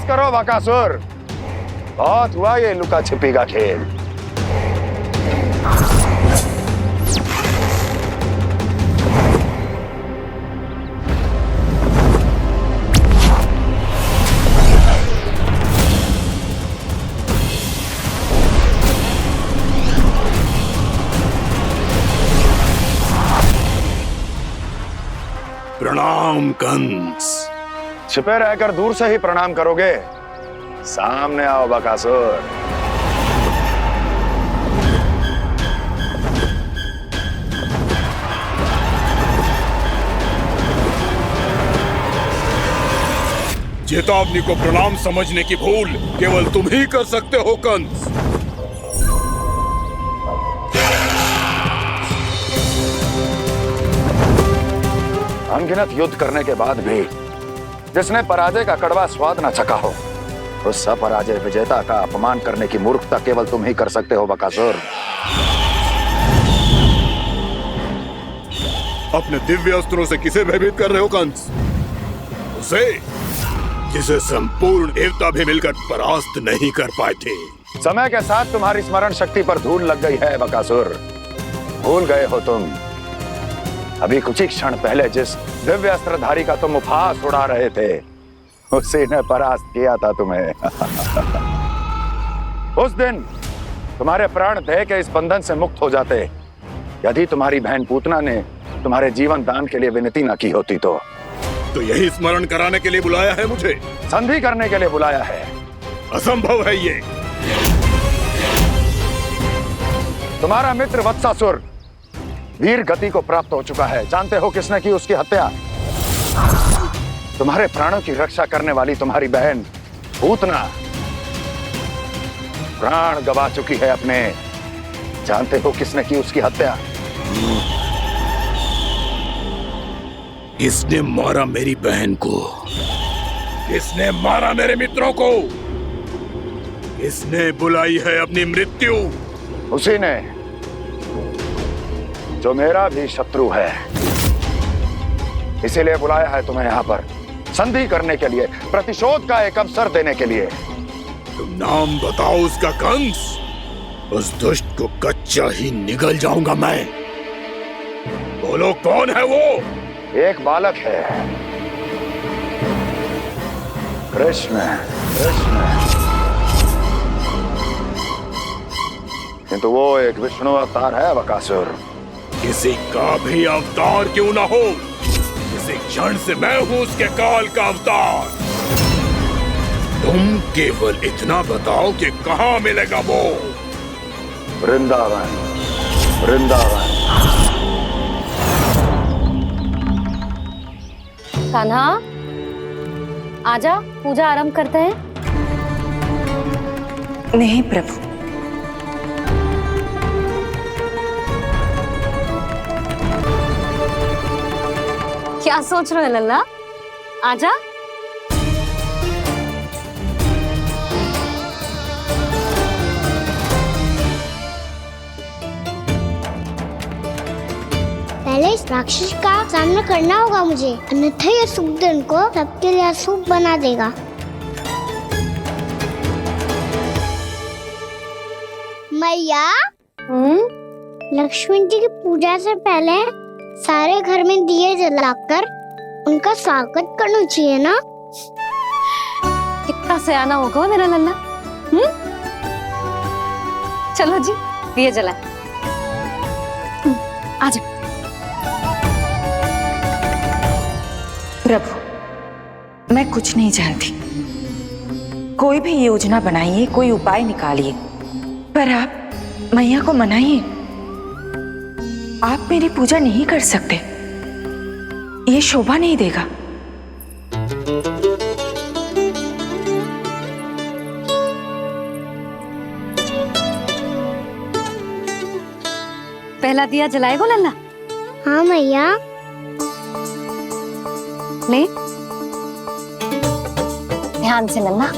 करो बकासुर, बहुत हुआ ये लुका छिपी का खेल। प्रणाम कंस। छिपे रहकर दूर से ही प्रणाम करोगे? सामने आओ बकासुर। चेतावनी को प्रणाम समझने की भूल केवल तुम ही कर सकते हो कंस। अनगिनत युद्ध करने के बाद भी जिसने पराजय का कड़वा स्वाद न चखा हो, उस अपराजय विजेता का अपमान करने की मूर्खता केवल तुम ही कर सकते हो बकासुर। अपने दिव्य अस्त्रों से किसे भयभीत कर रहे हो कंस? उसे जिसे संपूर्ण देवता भी मिलकर परास्त नहीं कर पाए थे। समय के साथ तुम्हारी स्मरण शक्ति पर धूल लग गई है बकासुर। भूल गए हो तुम अभी कुछ ही क्षण पहले जिस दिव्य अस्त्रधारी का तुम उपहास उड़ा रहे थे, उसी ने परास्त किया था तुम्हें। उस दिन तुम्हारे प्राण देह के इस बंधन से मुक्त हो जाते यदि तुम्हारी बहन पूतना ने तुम्हारे जीवन दान के लिए विनती न की होती तो। यही स्मरण कराने के लिए बुलाया है मुझे? संधि करने के लिए बुलाया है। असंभव है ये। तुम्हारा मित्र वत्सासुर वीर गति को प्राप्त हो चुका है। जानते हो किसने की उसकी हत्या? तुम्हारे प्राणों की रक्षा करने वाली तुम्हारी बहन पूतना प्राण गवा चुकी है अपने। जानते हो किसने की उसकी हत्या? किसने मारा मेरी बहन को? किसने मारा मेरे मित्रों को? किसने बुलाई है अपनी मृत्यु? उसी ने जो मेरा भी शत्रु है। इसीलिए बुलाया है तुम्हें यहाँ पर संधि करने के लिए, प्रतिशोध का एक अवसर देने के लिए। तुम नाम बताओ उसका कंस। उस दुष्ट को कच्चा ही निगल जाऊंगा मैं। बोलो कौन है वो? एक बालक है, कृष्ण। किंतु वो एक विष्णु अवतार है बकासुर। किसी का भी अवतार क्यों ना हो, इसी क्षण से मैं हूं उसके काल का अवतार। तुम केवल इतना बताओ कि कहां मिलेगा वो? वृंदावन। वृंदावन। कान्हा, आजा, पूजा आरंभ करते हैं। नहीं प्रभु, क्या सोच रहे हो लल्ला? आजा। पहले इस राक्षस का सामना करना होगा मुझे, अन्यथा ये शुभ दिन को सबके लिए अशुभ बना देगा। मैया, लक्ष्मण जी की पूजा से पहले सारे घर में दिए जलाकर उनका स्वागत करना चाहिए ना? कितना सयाना होगा मेरा लल्ला। चलो जी, दिए जलाए। आजा। प्रभु, मैं कुछ नहीं जानती। कोई भी योजना बनाइए, कोई उपाय निकालिए, पर आप मैया को मनाइए। आप मेरी पूजा नहीं कर सकते, ये शोभा नहीं देगा। पहला दिया जलाएगो लल्ला? हाँ मैया। ले, ध्यान से लल्ला।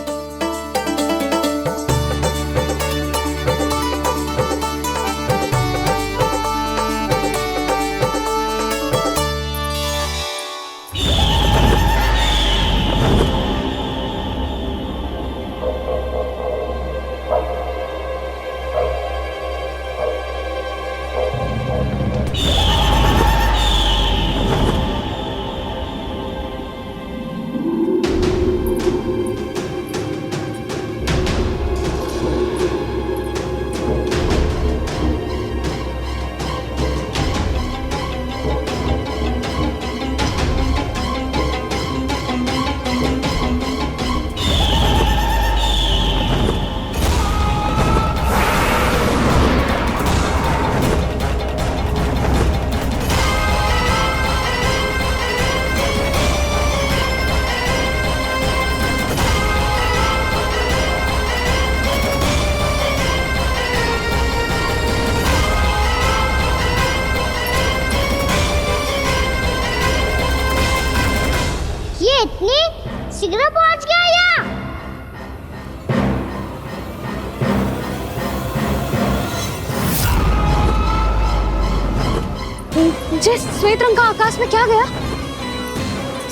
जे श्वेत रंग का आकाश में क्या गया?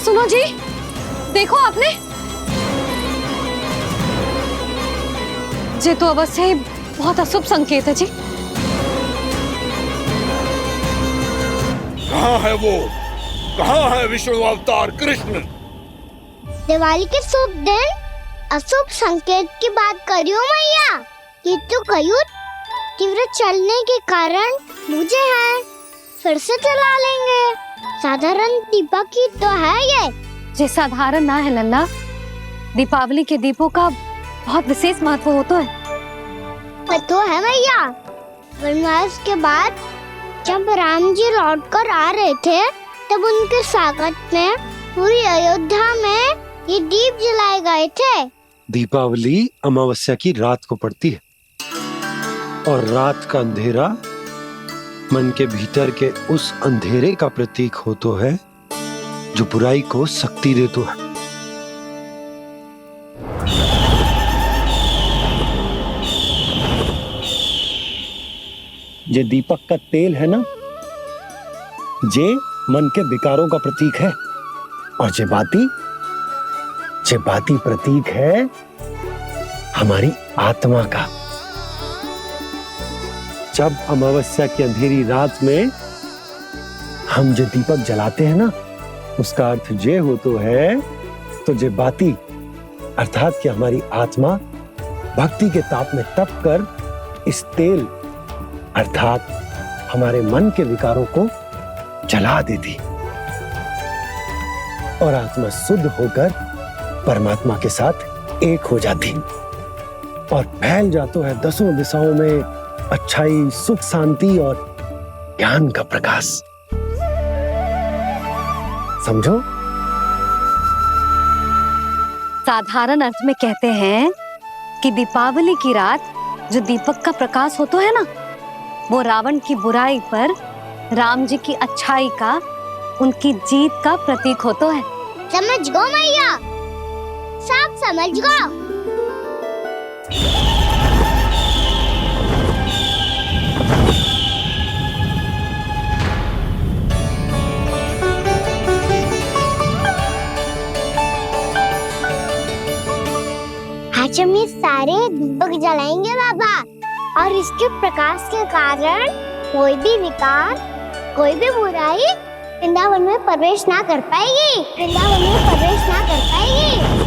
सुनो जी, देखो आपने, जे तो अवश्य ही बहुत अशुभ संकेत है जी। कहाँ है वो? कहाँ है विष्णु अवतार कृष्ण? दिवाली के शुभ दिन अशुभ संकेत की बात करियो मैया। ये तो कयूँ तीव्र चलने के कारण मुझे है, फिर से चला लेंगे। साधारण दीपक ही तो है ये साधारण ना है लल्ला, दीपावली के दीपों का बहुत विशेष महत्व होता है। तो है मैया। वनवास के बाद जब राम जी लौट कर आ रहे थे, तब उनके स्वागत में पूरी अयोध्या में ये दीप जलाए गए थे। दीपावली अमावस्या की रात को पड़ती है और रात का अंधेरा मन के भीतर के उस अंधेरे का प्रतीक होतो है जो बुराई को शक्ति देतो है। ये दीपक का तेल है ना, जे मन के विकारों का प्रतीक है, और जे बाती प्रतीक है हमारी आत्मा का। जब अमावस्या की अंधेरी रात में हम जो दीपक जलाते हैं ना, उसका अर्थ जे हो तो है, तो जे बाती अर्थात कि हमारी आत्मा भक्ति के ताप में तप कर इस तेल अर्थात हमारे मन के विकारों को जला देती और आत्मा शुद्ध होकर परमात्मा के साथ एक हो जाती और फैल जाता है दसों दिशाओं में अच्छाई, सुख, शांति और ज्ञान का प्रकाश। समझो? साधारण अर्थ में कहते हैं कि दीपावली की रात जो दीपक का प्रकाश होता है ना, वो रावण की बुराई पर राम जी की अच्छाई का, उनकी जीत का प्रतीक होता है। समझ गो मैया, सब समझ गो। आज हम ये सारे दीपक जलाएंगे बाबा, और इसके प्रकाश के कारण कोई भी विकार, कोई भी बुराई वृंदावन में प्रवेश ना कर पाएगी, वृंदावन में प्रवेश ना कर पाएगी।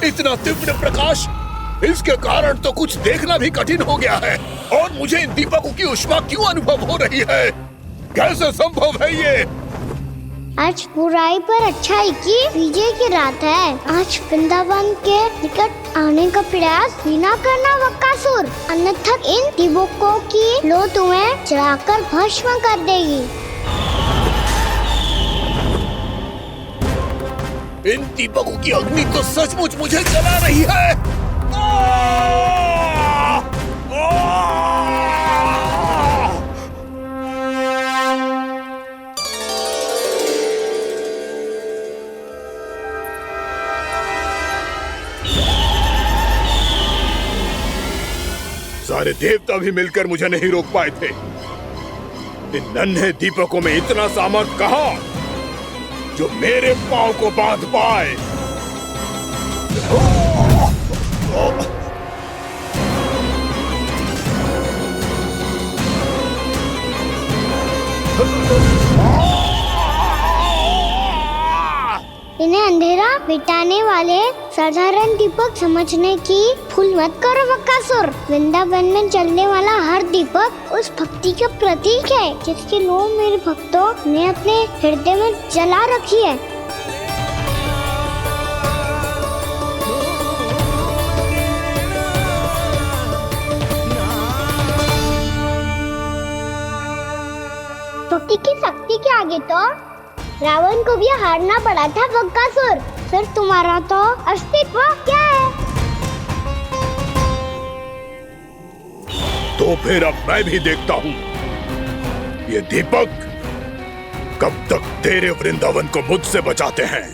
इतना तीव्र प्रकाश, इसके कारण तो कुछ देखना भी कठिन हो गया है। और मुझे इन दीपकों की उष्मा क्यों अनुभव हो रही है? कैसे संभव है ये? आज बुराई पर अच्छाई की विजय की रात है। आज वृंदावन के निकट आने का प्रयास भी ना करना बकासुर, अन्यथा इन दीपकों की लो तुम्हें जलाकर भस्म कर देगी। इन दीपकों की अग्नि तो सचमुच मुझे जला रही है। सारे देवता भी मिलकर मुझे नहीं रोक पाए थे। इन नन्हे दीपकों में इतना सामर्थ्य कहां जो मेरे पांव को बांध पाए। इन्हें अंधेरा मिटाने वाले साधारण दीपक समझने की भूल मत करो बकासुर। वृंदावन में जलने वाला हर दीपक उस भक्ति का प्रतीक है जिसकी लो मेरे भक्तों ने अपने हृदय में जला रखी है। मानोगे तो रावण को भी हारना पड़ा था बकासुर, फिर तुम्हारा तो अस्तित्व क्या है? तो फिर अब मैं भी देखता हूँ ये दीपक कब तक तेरे वृंदावन को मुझसे बचाते हैं।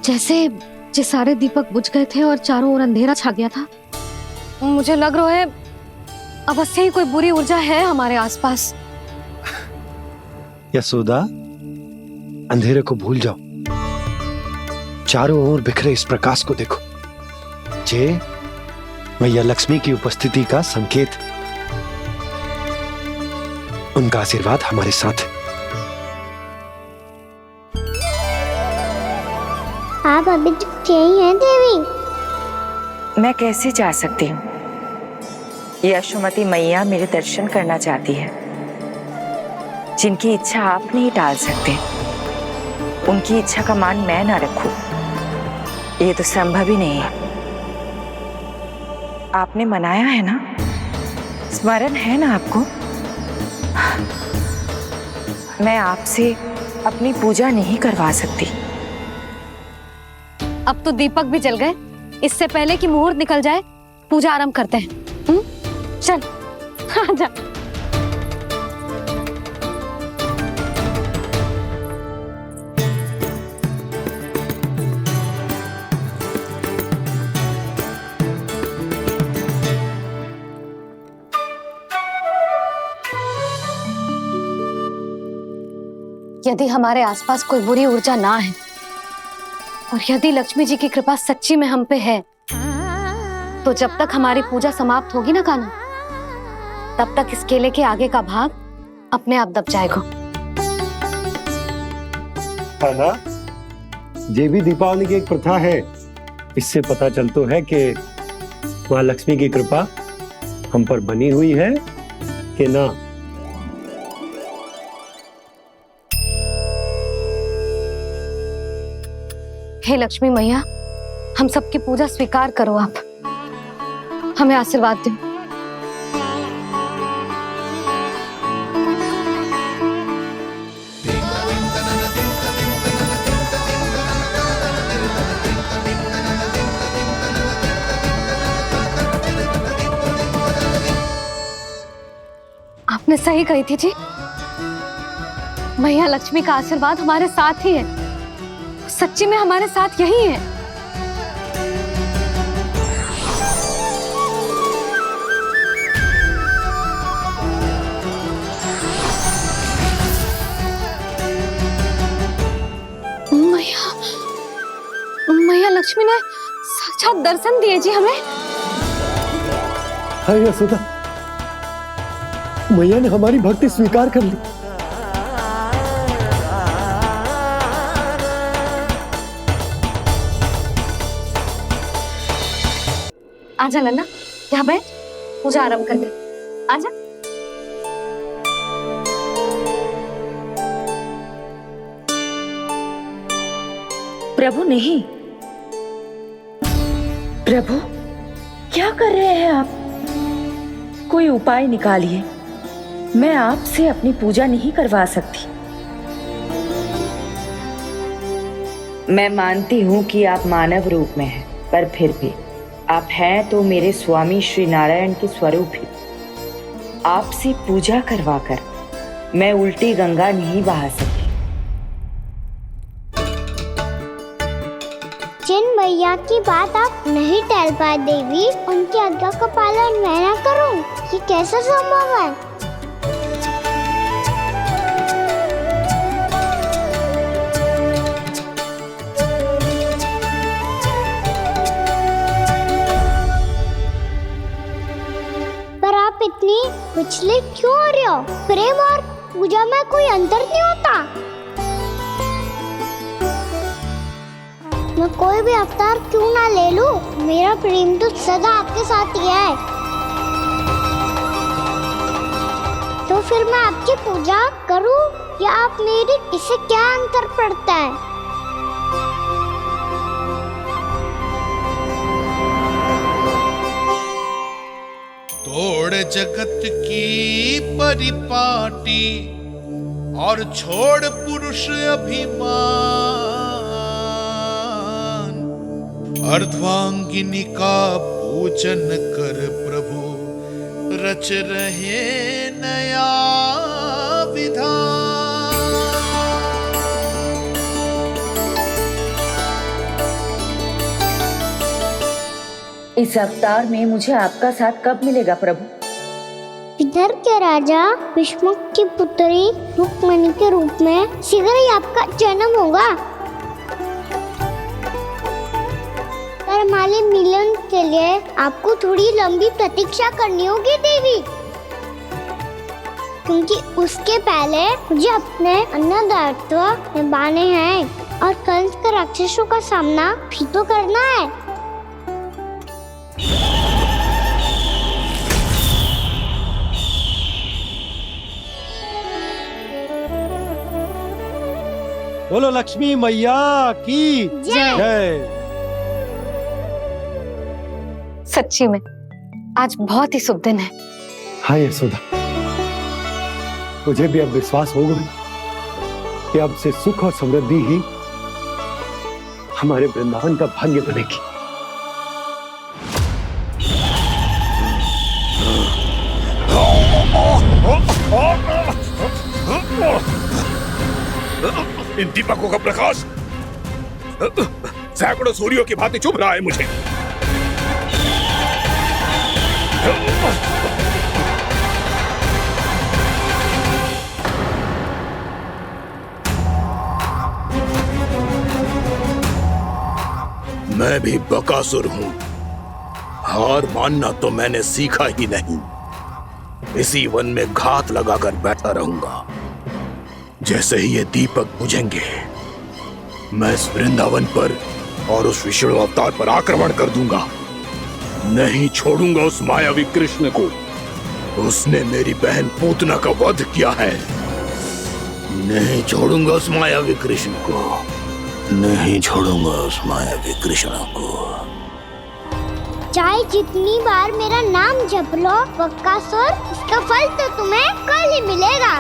जैसे ये सारे दीपक बुझ गए थे और चारों ओर अंधेरा छा गया था, मुझे लग रहा है अवश्य ही कोई बुरी ऊर्जा है हमारे आसपास। यशोदा, अंधेरे को भूल जाओ, चारों ओर बिखरे इस प्रकाश को देखो। जे मैया लक्ष्मी की उपस्थिति का संकेत, उनका आशीर्वाद हमारे साथ है। आप अभी तक यही हैं देवी? मैं कैसे जा सकती हूँ? यशोमती मैया मेरे दर्शन करना चाहती है। जिनकी इच्छा आप नहीं टाल सकते, उनकी इच्छा का मान मैं ना रखूं, ये तो संभव ही नहीं है। आपने मनाया है ना, स्मरण है ना आपको? मैं आपसे अपनी पूजा नहीं करवा सकती। अब तो दीपक भी जल गए, इससे पहले कि मुहूर्त निकल जाए पूजा आरंभ करते हैं। चल आजा। यदि हमारे आसपास कोई बुरी ऊर्जा ना है और यदि लक्ष्मी जी की कृपा सच्ची में हम पे है, तो जब तक हमारी पूजा समाप्त होगी ना कान्हा, तब तक इस केले के आगे का भाग अपने आप दब जाएगा। ना, ये भी दीपावली की एक प्रथा है। इससे पता चलता है कि माँ लक्ष्मी की कृपा हम पर बनी हुई है कि ना। हे लक्ष्मी मैया, हम सबकी पूजा स्वीकार करो, आप हमें आशीर्वाद दो। आपने सही कही थी जी, मैया लक्ष्मी का आशीर्वाद हमारे साथ ही है, सच्ची में हमारे साथ यही है। मैया लक्ष्मी ने साक्षात दर्शन दिए जी हमें। हाय यशोदा, मैया ने हमारी भक्ति स्वीकार कर ली। आजा नन्ना, यहाँ बैठ, पूजा आरंभ कर दे। आजा। प्रभु नहीं, प्रभु क्या कर रहे हैं आप? कोई उपाय निकालिए, मैं आपसे अपनी पूजा नहीं करवा सकती। मैं मानती हूँ कि आप मानव रूप में हैं, पर फिर भी आप हैं तो मेरे स्वामी श्री नारायण के स्वरूप ही। आपसे पूजा करवाकर मैं उल्टी गंगा नहीं बहा सकती। जिन भैया की बात आप नहीं टाल पाए देवी, उनकी आज्ञा का पालन मैं ना करूं, ये कैसा संभव है? पर आप इतनी विचलित क्यों हो रहे हो? प्रेम और पूजा में कोई अंतर नहीं होता। मैं कोई भी अवतार क्यों ना ले लूं, मेरा प्रेम तो सदा आपके साथ ही है। तो फिर मैं आपकी पूजा करूं या आप मेरी, इससे क्या अंतर पड़ता है? छोड़ जगत की परिपाटी और छोड़ पुरुष अभिमान, अर्धांगिनी का पूजन कर प्रभु रच रहे नया विधान। इस अवतार में मुझे आपका साथ कब मिलेगा प्रभु? इधर के राजा भीष्म की पुत्री रुक्मणी के रूप में शीघ्र ही आपका जन्म होगा। पर हमारे मिलन के लिए आपको थोड़ी लंबी प्रतीक्षा करनी होगी देवी, क्योंकि उसके पहले मुझे अपने अन्य दायित्व निभाने हैं और कंस के राक्षसों का सामना भी तो करना है। बोलो लक्ष्मी मैया की जय। सच्ची में आज बहुत ही शुभ दिन है। हाँ यशोदा, मुझे भी अब विश्वास हो गया कि अब से सुख और समृद्धि ही हमारे वृंदावन का भाग्य बनेगी। इन दीपकों का प्रकाश सैकड़ों सूर्यों की भांति चुभ रहा है मुझे। मैं भी बकासुर हूं, हार मानना तो मैंने सीखा ही नहीं। इसी वन में घात लगाकर बैठा रहूंगा। जैसे ही ये दीपक बुझेंगे, मैं इस वृंदावन पर और उस विष्णु अवतार पर आक्रमण कर दूंगा। नहीं छोड़ूंगा उस मायावी कृष्ण को। उसने मेरी बहन पूतना का वध किया है। नहीं छोड़ूंगा उस मायावी कृष्ण को। नहीं छोड़ूंगा उस मायावी कृष्ण को। चाहे जितनी बार मेरा नाम जप लो बकासुर, इसका फल तो तुम्हें कल ही मिलेगा।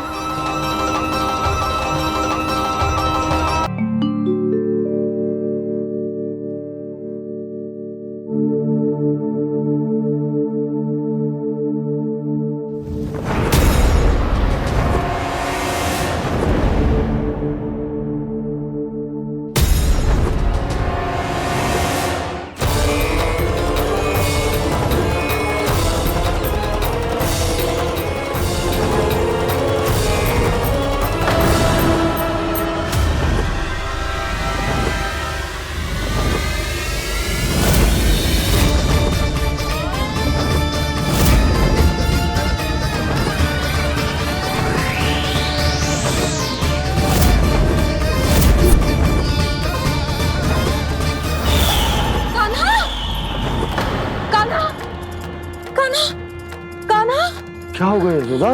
क्या हो गया यशोदा?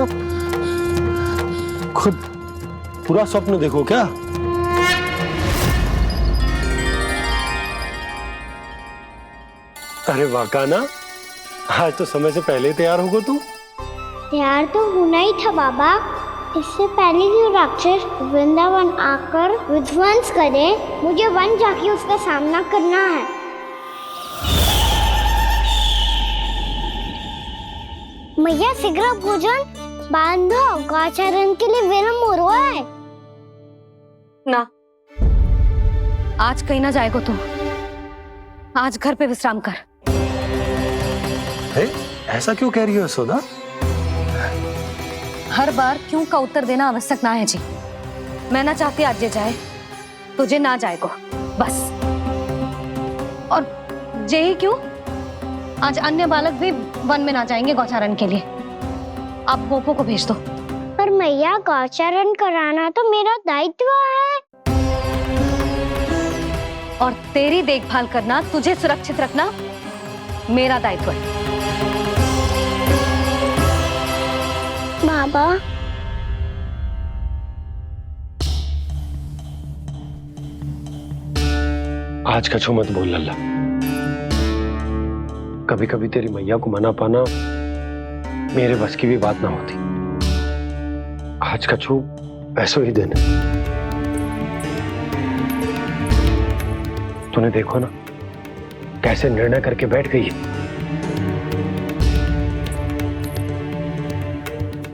खुद पूरा स्वप्न देखो क्या? अरे वाह कान्हा, आज तो समय से पहले तैयार होगा तू। तैयार तो होना ही था बाबा। इससे पहले कि राक्षस वृंदावन आकर विध्वंस करे, मुझे वन जाके उसका सामना करना है। मैया शीघ्र भोजन बांधो, गौचरण के लिए विलंब हो रहा है। ना, आज कहीं ना जाएगा तुम। आज घर पे विश्राम कर। ऐसा क्यों कह रही हो यशोदा? हर बार क्यों का उत्तर देना आवश्यक ना है जी। मैं ना चाहती आज ये जाए, तुझे ना जाएगा बस। और यही क्यों, आज अन्य बालक भी वन में ना जाएंगे गौचारण के लिए। आप गोपो को भेज दो। पर मैया गौचरण कराना तो मेरा दायित्व है। और तेरी देखभाल करना, तुझे सुरक्षित रखना मेरा दायित्व है। बाबा, आज कछू मत बोल लल्ला। कभी कभी तेरी मैया को मना पाना मेरे बस की भी बात ना होती। आज का छू ऐसो ही दिन है। तूने देखो ना कैसे निर्णय करके बैठ गई है।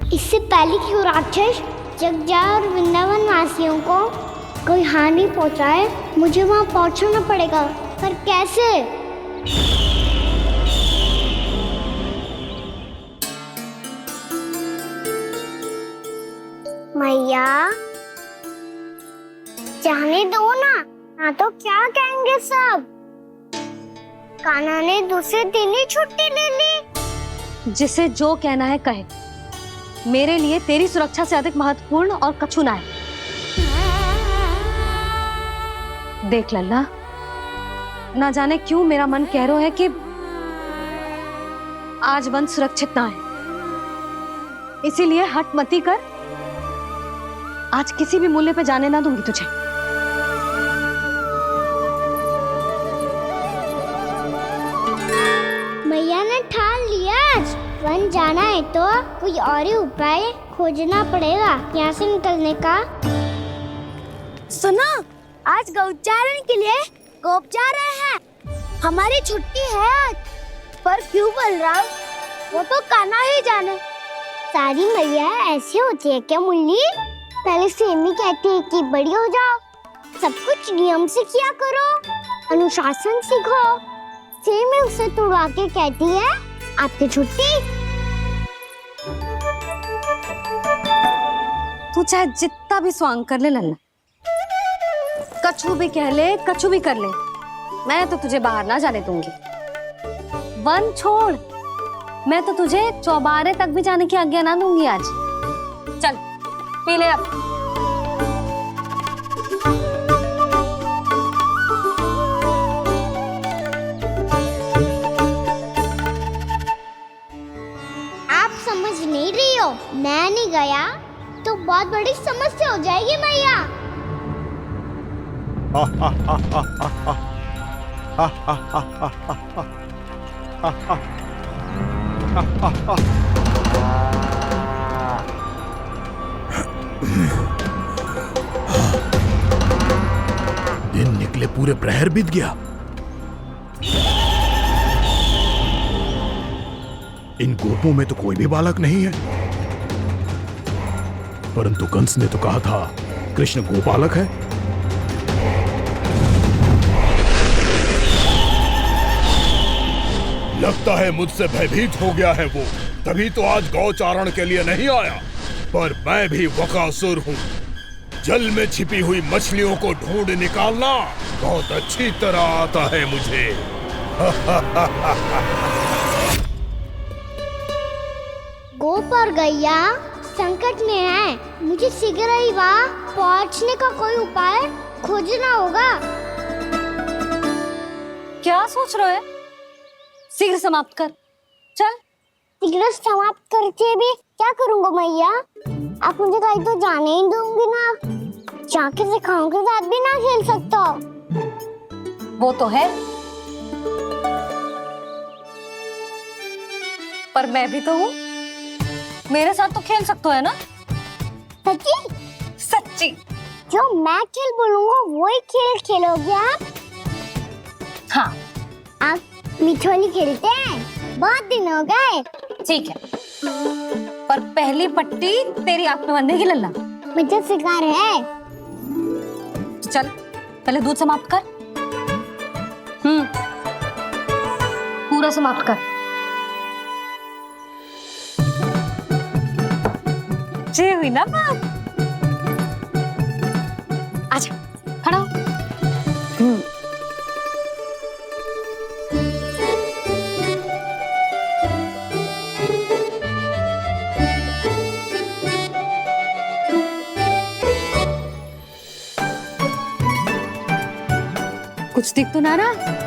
इससे पहले कि वो राक्षस जगजा और वृंदावन वासियों को कोई हानि पहुंचाए, मुझे वहां पहुंचना पड़ेगा। पर कैसे? मैया, जाने दो ना तो क्या कहेंगे सब। कान्हा ने दूसरे दिन ही छुट्टी ले ली। जिसे जो कहना है कहे, मेरे लिए तेरी सुरक्षा से अधिक महत्वपूर्ण और कछु ना है। देख लल्ला, ना जाने क्यों मेरा मन कह रहा है कि आज वन सुरक्षित ना है, इसीलिए हट मती कर। आज किसी भी मूल्य पे जाने ना दूंगी तुझे। मैया ने ठान लिया, आज वन जाना है तो कोई और ही उपाय खोजना पड़ेगा यहाँ से निकलने का। सुनो, आज गौचारण के लिए गोप जा रहे हैं। हमारी छुट्टी है आज। पर क्यों बलराम? वो तो कान्हा ही जाने। सारी मैया ऐसी होती है क्या मुल्ली? पहले सेमी कहती है कि बड़ी हो जाओ, सब कुछ नियम से किया करो, अनुशासन सीखो। सेमी उसे तुड़वा के कहती है आपकी छुट्टी। तू चाहे जितना भी स्वांग कर ले लल्ला, कछु भी कह ले, कछु भी कर ले, मैं तो तुझे बाहर ना जाने दूंगी। वन छोड़, मैं तो तुझे चौबारे तक भी जाने की आज्ञा ना दूंगी आज। चल पी ले अब। आप समझ नहीं रही हो, मैं नहीं गया तो बहुत बड़ी समस्या हो जाएगी मैया। दिन निकले पूरे प्रहर बीत गया। इन गोपों में तो कोई भी बालक नहीं है, परंतु कंस ने तो कहा था कृष्ण गोपालक है। लगता है मुझसे भयभीत हो गया है वो, तभी तो आज गौचारण के लिए नहीं आया। पर मैं भी बकासुर हूँ। जल में छिपी हुई मछलियों को ढूंढ निकालना बहुत अच्छी तरह आता है मुझे। गोप और गैया संकट में है, मुझे शीघ्र ही वहाँ पहुँचने का कोई उपाय खोजना होगा। क्या सोच रहे हो? शीघ्र समाप्त कर, चल। शीघ्र समाप्त करके भी क्या करूँगा मैया? आप मुझे कहीं तो जाने ही दूंगी ना। जाके सिखाओं के साथ भी ना खेल सकता। वो तो है, पर मैं भी तो हूँ, मेरे साथ तो खेल सकते हो है ना? सच्ची? सच्ची। जो मैं खेल बोलूँगा वही खेल खेलोगे आप? हाँ। आप मिठोली खेलते हैं? बहुत दिन हो गए। ठीक है, पर पहली पट्टी तेरी आंख में बंधेगी लल्ला। मुझे शिकार है। चल पहले दूध समाप्त कर। पूरा समाप्त कर। जे हुई ना बात। आजा, खड़ा हो। कुछ दिख तो ना रहा?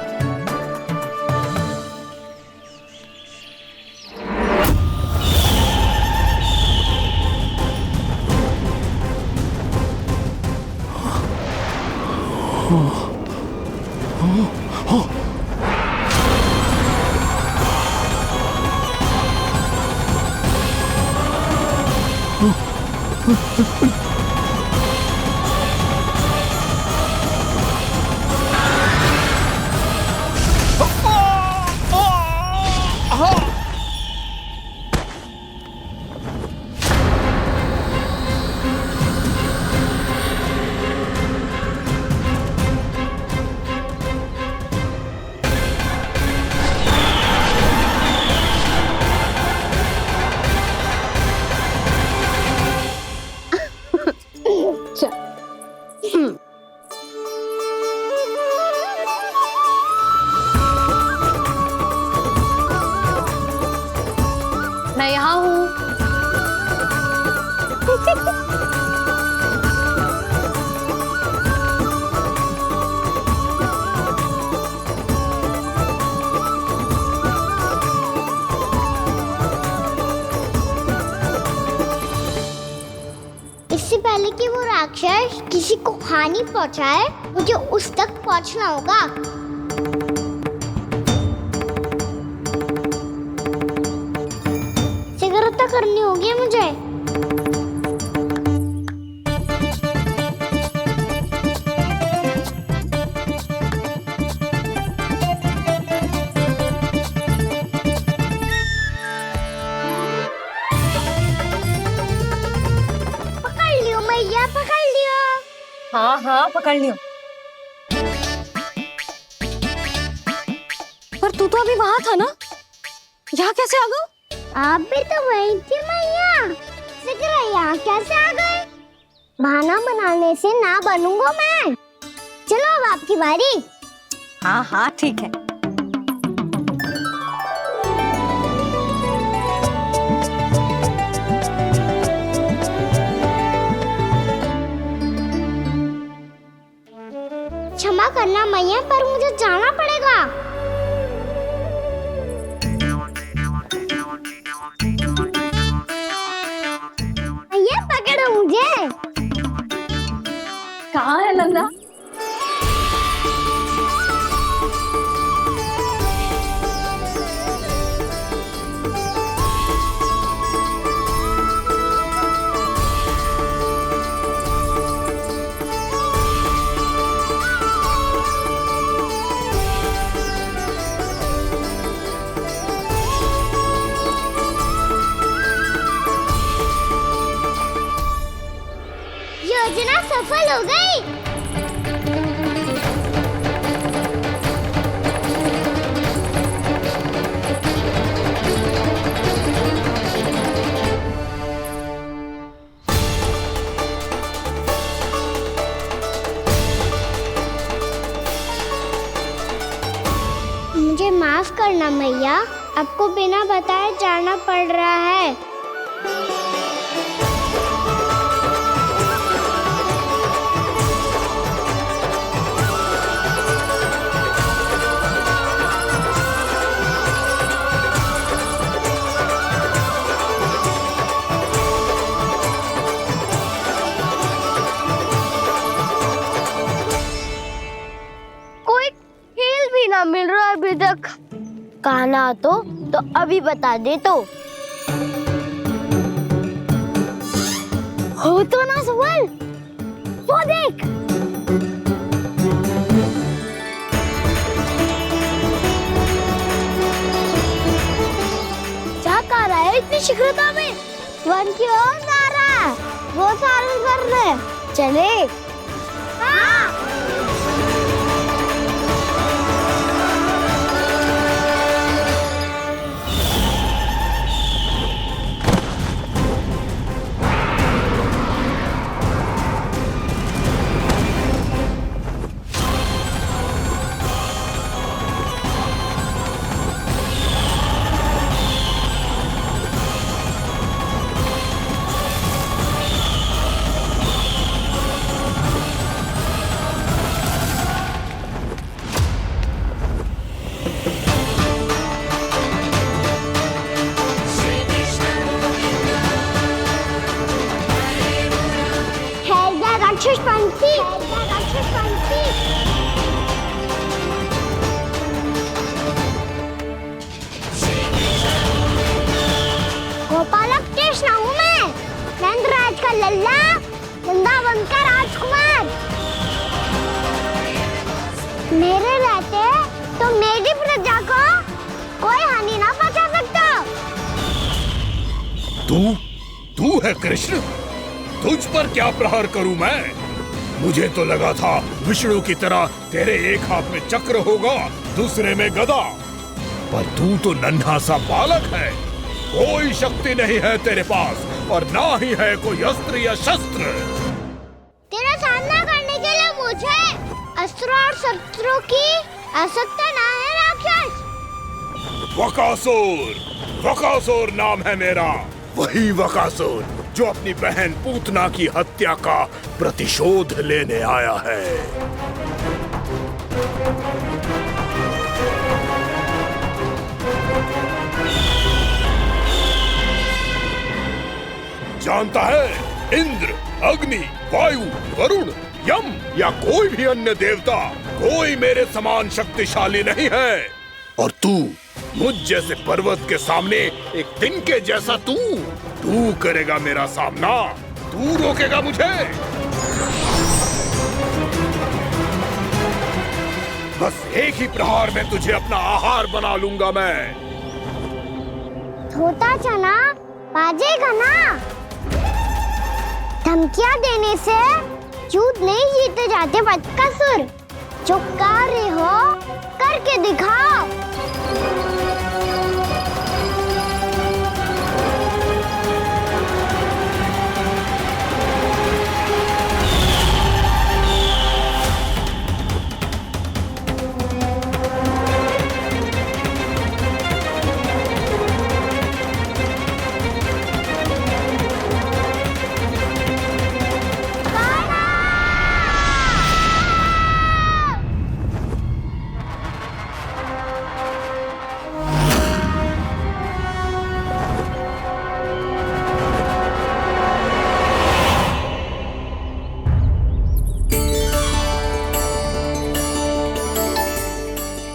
को हानि पहुंचाए मुझे उस तक पहुंचना होगा। सिगरता करनी होगी मुझे। पकड़ लियो मैया, पकड़ लियो। हाँ हाँ पकड़ लियो। पर तू तो अभी वहां था ना, यहाँ कैसे आ गया? आप भी तो वही थी मैया, सिकरा यहाँ कैसे आ गए? बहाना बनाने से ना बनूंगा मैं। चलो अब आपकी बारी। हाँ हाँ ठीक है। क्षमा करना मैया, पर मुझे जाना पड़ेगा। मैया पकड़ो मुझे। कहाँ है नंदा? योजना सफल हो गई। मुझे माफ करना मैया, आपको बिना बताए जाना पड़ रहा है। कोई खेल भी ना मिल रहा अभी तक। कहना तो अभी बता दे तो। हो तो ना सवाल, वो देख। क्या कर रहा है इतनी शीघ्रता में? वन की ओर जा रहा है, वो सारे कर रहे। चले। हाँ। राक्षस पंछी, राक्षस पंछी। गोपालक कृष्ण हूँ मैं, नंदराज का लल्ला, वृंदावन का राजकुमार। मेरे रहते तो मेरी प्रजा को कोई हानि ना पहुंचा सकता। तू है कृष्ण? तुझ पर क्या प्रहार करूं मैं? मुझे तो लगा था विष्णु की तरह तेरे एक हाथ में चक्र होगा, दूसरे में गदा, पर तू तो नन्हा सा बालक है। कोई शक्ति नहीं है तेरे पास और ना ही है कोई अस्त्र या शस्त्र। तेरा सामना करने के लिए मुझे अस्त्र और शस्त्रों की आवश्यकता ना है राक्षस। वकासुर, वकासुर नाम है मेरा, वही वकासुर जो अपनी बहन पूतना की हत्या का प्रतिशोध लेने आया है। जानता है, इंद्र, अग्नि, वायु, वरुण यम या कोई भी अन्य देवता कोई मेरे समान शक्तिशाली नहीं है। और तू मुझ जैसे पर्वत के सामने एक दिन के जैसा तू करेगा मेरा सामना, तू रोकेगा मुझे। बस एक ही प्रहार में तुझे अपना आहार बना लूंगा मैं। छोटा चना बाजेगा ना। धमकियां देने से युद्ध नहीं जीते जाते बकासुर। जो कार्य हो करके दिखाओ।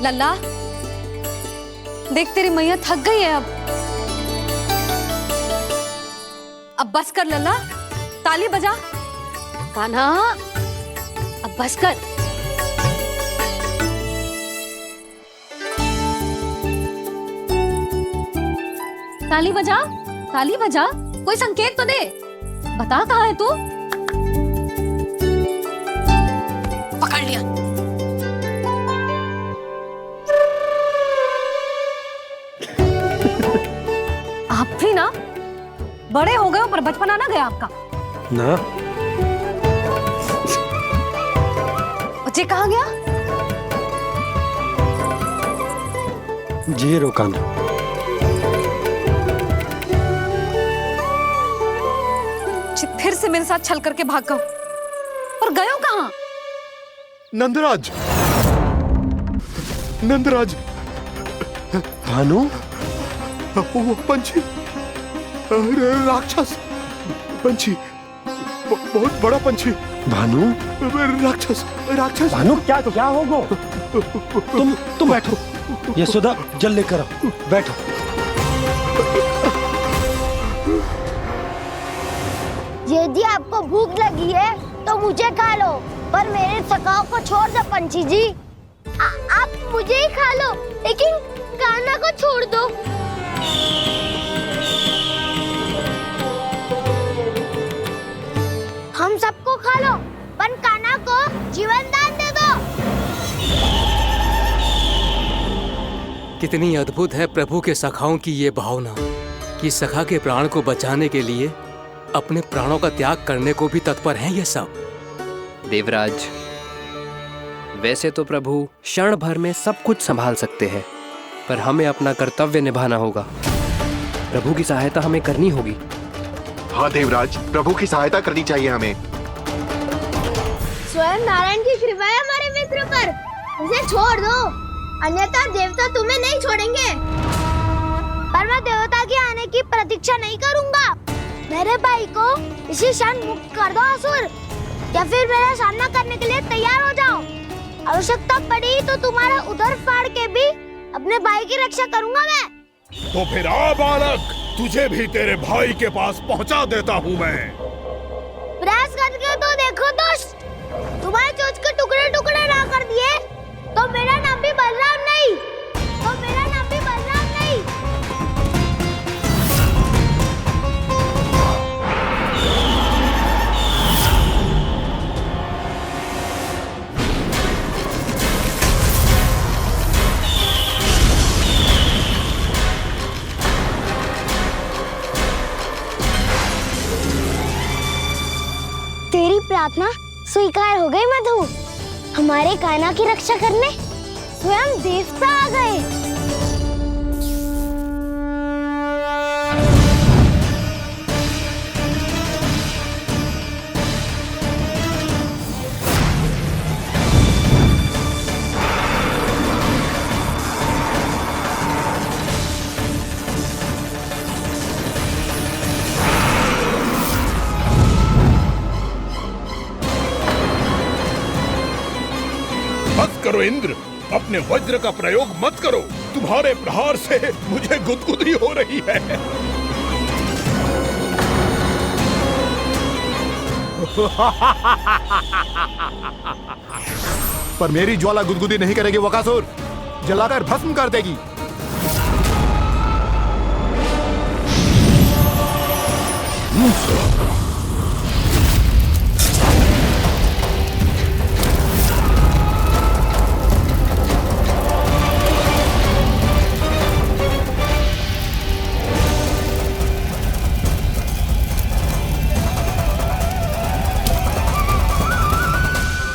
लल्ला, देख तेरी मैया थक गई है अब बस कर लल्ला, ताली बजा। कान्हा, अब बस कर। ताली बजा, ताली बजा, कोई संकेत तो दे, बता कहाँ है तू? पकड़ लिया। आप भी ना बड़े हो गए हो, पर बचपना ना गया आपका ना। बच्चे कहाँ गया? जी रोकान। फिर से मेरे साथ छल करके भाग गए, और गए हो कहाँ? नंदराज, नंदराज। भानु, वो पंछी, राक्षस पंछी, बहुत बड़ा पंछी। भानु, राक्षस, राक्षस। भानु, क्या होगा? तुम बैठो, यशोदा जल लेकर आओ, बैठो। यदि आपको भूख लगी है तो मुझे खा लो, पर मेरे सखाओं को छोड़ दो पंछी जी। आप मुझे ही खा लो, लेकिन कान्हा को छोड़ दो। हम सबको खा लो, पर कान्हा को जीवन दान दे दो। कितनी अद्भुत है प्रभु के सखाओं की ये भावना कि सखा के प्राण को बचाने के लिए अपने प्राणों का त्याग करने को भी तत्पर हैं ये सब। देवराज, वैसे तो प्रभु क्षण भर में सब कुछ संभाल सकते हैं, पर हमें अपना कर्तव्य निभाना होगा। प्रभु की सहायता हमें करनी होगी। हाँ देवराज, प्रभु की सहायता करनी चाहिए हमें। स्वयं नारायण की कृपा है हमारे मित्र पर, उसे छोड़ दो, अन्यथा देवता तुम्हें नहीं छोड़ेंगे। पर मैं देवता के आने की प्रतीक्षा नहीं करूंगा। मेरे भाई को इसी क्षण मुक्त कर दो असुर, या फिर मेरा सामना करने के लिए तैयार हो जाओ। आवश्यकता पड़ी तो तुम्हारा उधर फाड़ के भी अपने भाई की रक्षा करूंगा मैं। तो फिर आ बालक, तुझे भी तेरे भाई के पास पहुंचा देता हूँ मैं। प्रयास करके तो देखो दोस्त, तुम्हारे चोंच के टुकड़े टुकड़े ना कर दिए तो मेरा नाम भी बलराम नहीं, तो मेरा नाम भी बलराम नहीं। तेरी प्रार्थना स्वीकार हो गई मधु। हमारे कान्हा की रक्षा करने स्वयं देवता आ गए। बस करो इंद्र, अपने वज्र का प्रयोग मत करो। तुम्हारे प्रहार से मुझे गुदगुदी हो रही है। पर मेरी ज्वाला गुदगुदी नहीं करेगी बकासुर, जलाकर भस्म कर देगी।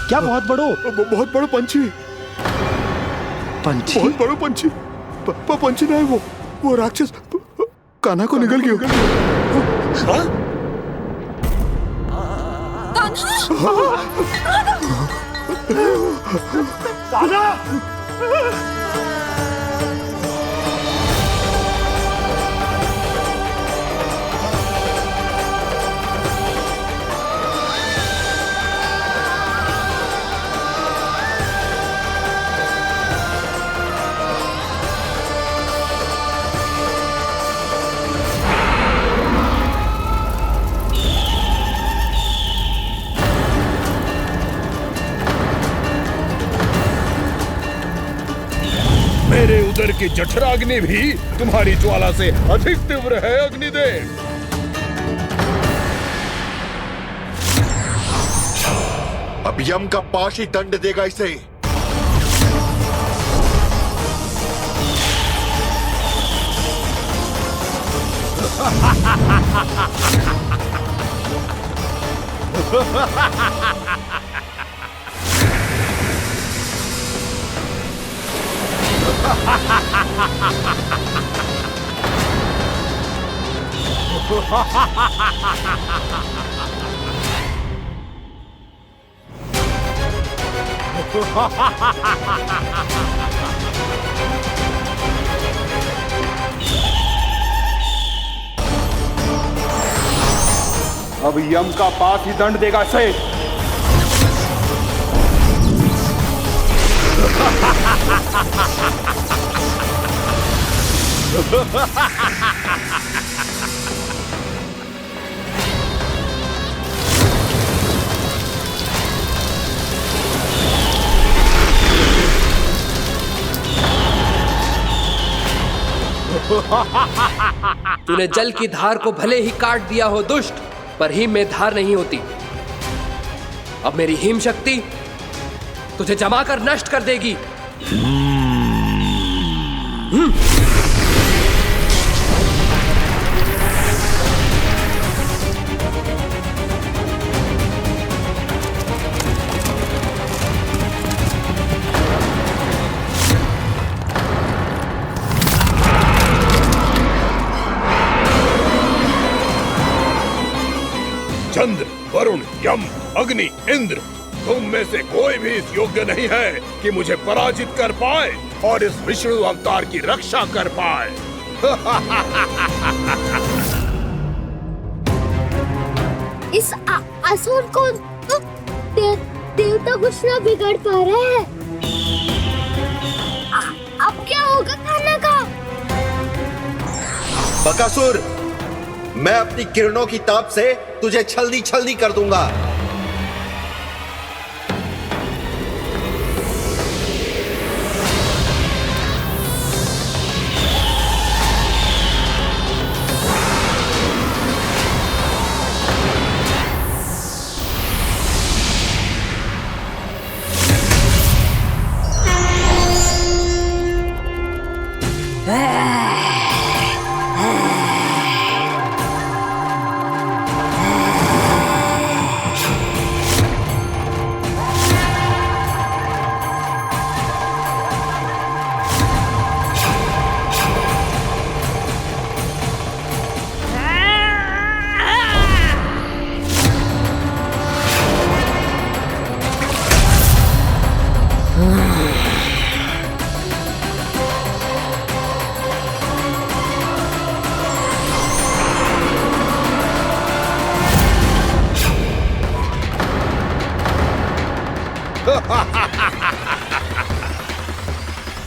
क्या बहुत बड़ो? बहुत बड़ो पंछी। पंछी? बहुत बड़ो पंछी। पंछी ना है वो राक्षस कान्हा को निगल गया। मेरे उदर की जठराग्नि भी तुम्हारी ज्वाला से अधिक तीव्र है अग्निदेव। अब यम का पाश ही दंड देगा इसे। अब यम का पास ही दंड देगा इसे। तूने जल की धार को भले ही काट दिया हो दुष्ट, पर हिम में धार नहीं होती। अब मेरी हिम शक्ति तुझे जमाकर नष्ट कर देगी। चंद्र, वरुण, यम, अग्नि, इंद्र, तुम में से कोई भी इस योग्य नहीं है कि मुझे पराजित कर पाए और इस विष्णु अवतार की रक्षा कर पाए। इस असुर को देवता कुछ ना बिगाड़ पा रहे हैं। अब क्या होगा खाना का? बकासुर, मैं अपनी किरणों की ताप से तुझे छलनी छलनी कर दूंगा।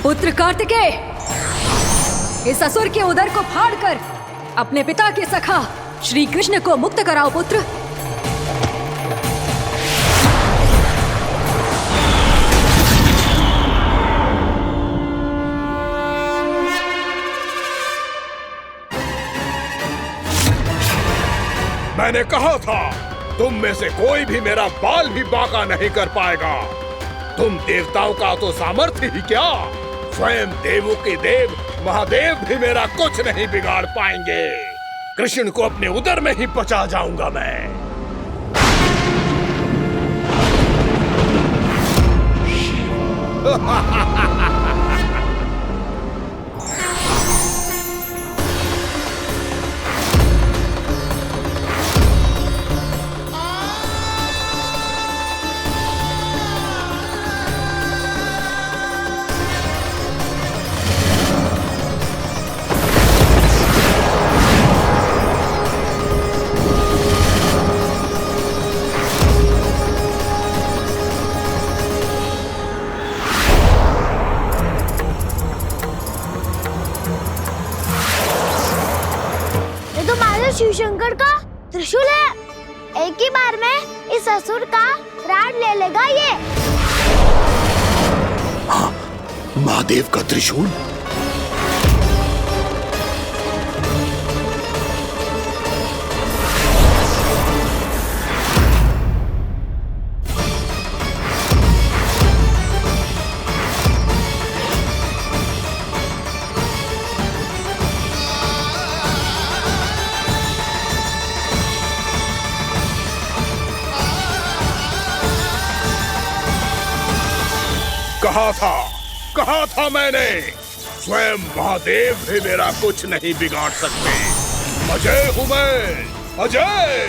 पुत्र कार्तिकेय, इस असुर के उदर को फाड़कर अपने पिता के सखा श्री कृष्ण को मुक्त कराओ पुत्र। मैंने कहा था तुम में से कोई भी मेरा बाल भी बांका नहीं कर पाएगा। तुम देवताओं का तो सामर्थ्य ही क्या, स्वयं देवों के देव महादेव भी मेरा कुछ नहीं बिगाड़ पाएंगे। कृष्ण को अपने उदर में ही पचा जाऊंगा मैं। शिव शंकर का त्रिशूल है। एक ही बार में इस असुर का प्राण ले लेगा ये। हाँ, महादेव का त्रिशूल। कहा था मैंने, स्वयं महादेव भी मेरा कुछ नहीं बिगाड़ सकते। अजय हूं मैं, अजय।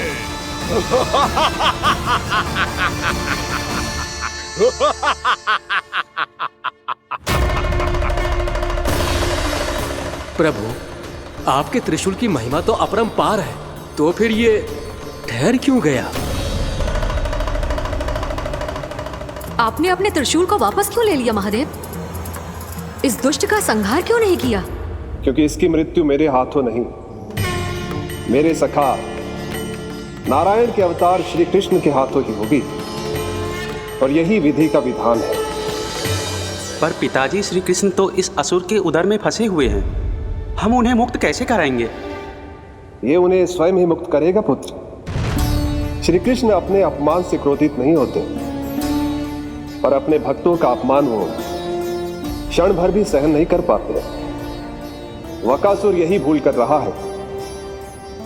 प्रभु, आपके त्रिशूल की महिमा तो अपरंपार है, तो फिर ये ठहर क्यों गया? आपने अपने त्रिशूल को वापस क्यों ले लिया महादेव? इस दुष्ट का संहार क्यों नहीं किया? क्योंकि इसकी मृत्यु मेरे हाथों नहीं, मेरे सखा नारायण के अवतार श्री कृष्ण के हाथों ही होगी, और यही विधि का विधान है। पर पिताजी, श्री कृष्ण तो इस असुर के उदर में फंसे हुए हैं, हम उन्हें मुक्त कैसे कराएंगे? ये उन्हें स्वयं ही मुक्त करेगा पुत्र। श्री कृष्ण अपने अपमान से क्रोधित नहीं होते, पर अपने भक्तों का अपमान वो क्षण भर भी सहन नहीं कर पाते। वकासुर यही भूल कर रहा है,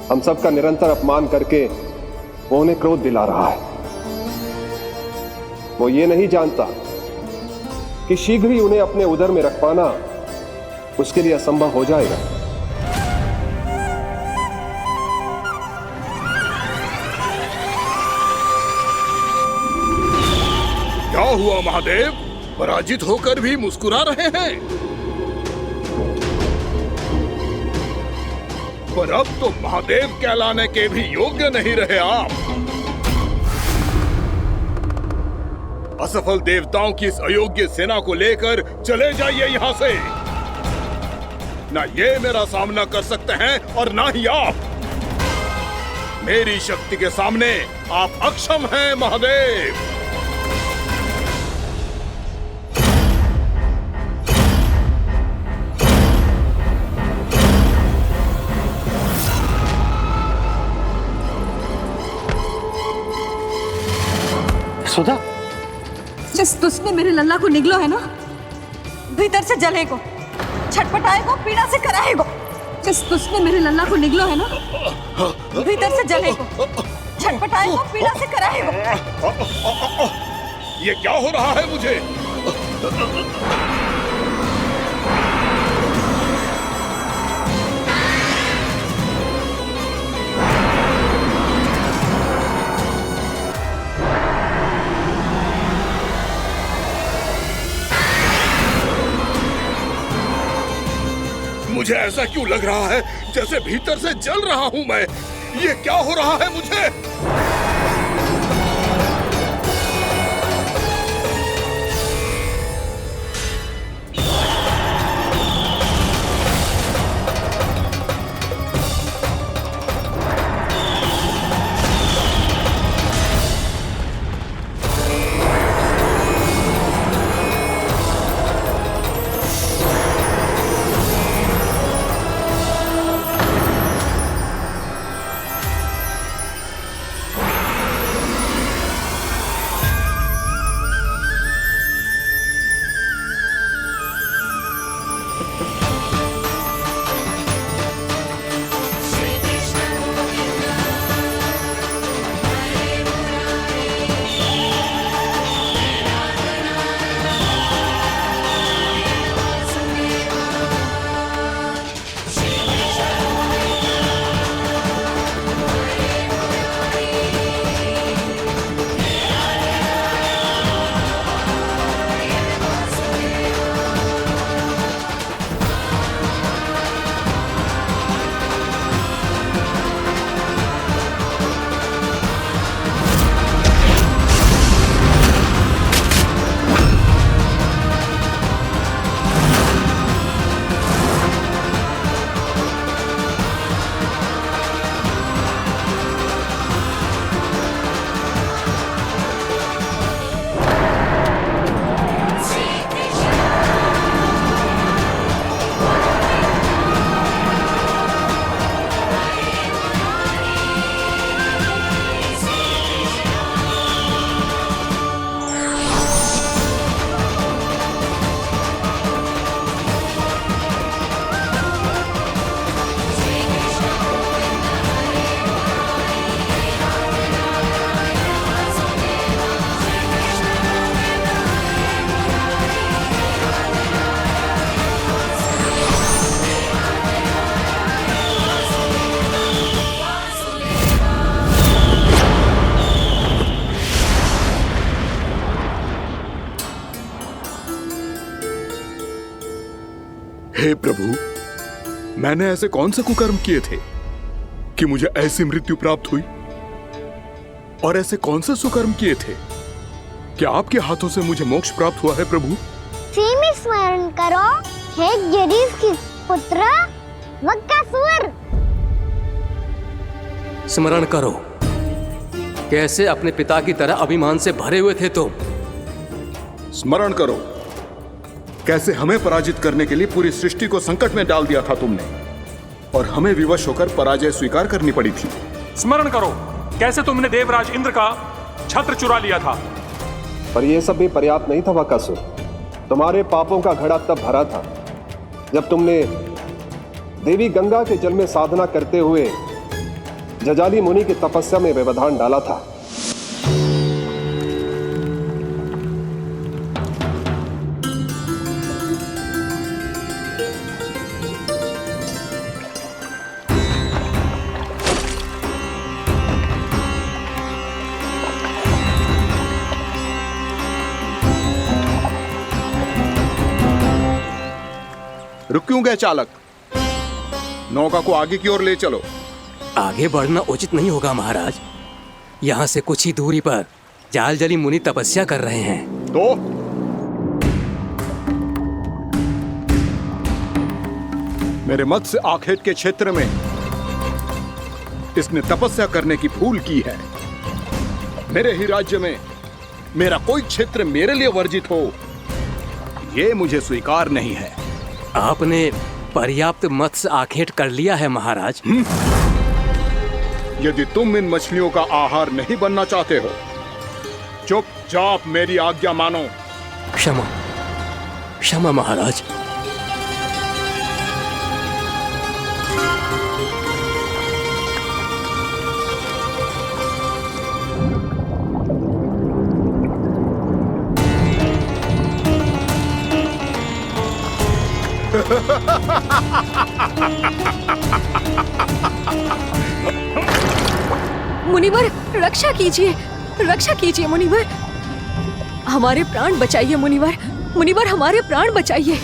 हम सबका निरंतर अपमान करके वो उन्हें क्रोध दिला रहा है। वो ये नहीं जानता कि शीघ्र ही उन्हें अपने उदर में रख पाना उसके लिए असंभव हो जाएगा। क्या हुआ महादेव, पराजित होकर भी मुस्कुरा रहे हैं? पर अब तो महादेव कहलाने के भी योग्य नहीं रहे आप। असफल देवताओं की इस अयोग्य सेना को लेकर चले जाइए यहाँ से। ना ये मेरा सामना कर सकते हैं और ना ही आप। मेरी शक्ति के सामने आप अक्षम हैं महादेव। सुधा, जिस दुष्ट ने मेरे लल्ला को निगलो है ना, भीतर से जलेगो, छटपटाएगो, पीड़ा से कराएगो। जिस दुष्ट ने मेरे लल्ला को निगलो है ना, भीतर से जलेगो, छटपटाएगो, पीड़ा से कराएगो। ये क्या हो रहा है मुझे? मुझे ऐसा क्यों लग रहा है जैसे भीतर से जल रहा हूं मैं। ये क्या हो रहा है मुझे? हे प्रभु, मैंने ऐसे कौन से कुकर्म किए थे कि मुझे ऐसी मृत्यु प्राप्त हुई? और ऐसे कौन से सुकर्म किए थे कि आपके हाथों से मुझे मोक्ष प्राप्त हुआ है प्रभु? में स्मरण करो, हे गिरीश की पुत्र बकासुर। स्मरण करो, कैसे अपने पिता की तरह अभिमान से भरे हुए थे तुम। स्मरण करो, कैसे हमें पराजित करने के लिए पूरी सृष्टि को संकट में डाल दिया था तुमने, और हमें विवश होकर पराजय स्वीकार करनी पड़ी थी। स्मरण करो, कैसे तुमने देवराज इंद्र का छत्र चुरा लिया था। पर यह सब भी पर्याप्त नहीं था बकासुर। तुम्हारे पापों का घड़ा तब भरा था जब तुमने देवी गंगा के जल में साधना करते हुए जजाली मुनि की तपस्या में व्यवधान डाला था। रुक क्यों गए चालक? नौका को आगे की ओर ले चलो। आगे बढ़ना उचित नहीं होगा महाराज। यहाँ से कुछ ही दूरी पर जालजली मुनि तपस्या कर रहे हैं। तो मेरे मत्स्य आखेट के क्षेत्र में इसने तपस्या करने की भूल की है। मेरे ही राज्य में मेरा कोई क्षेत्र मेरे लिए वर्जित हो, यह मुझे स्वीकार नहीं है। आपने पर्याप्त मत्स्य आखेट कर लिया है महाराज। यदि तुम इन मछलियों का आहार नहीं बनना चाहते हो, चुपचाप मेरी आज्ञा मानो। क्षमा, क्षमा महाराज। मुनिवर, रक्षा कीजिए, रक्षा कीजिए मुनिवर, हमारे प्राण बचाइए मुनिवर, मुनिवर हमारे प्राण बचाइए।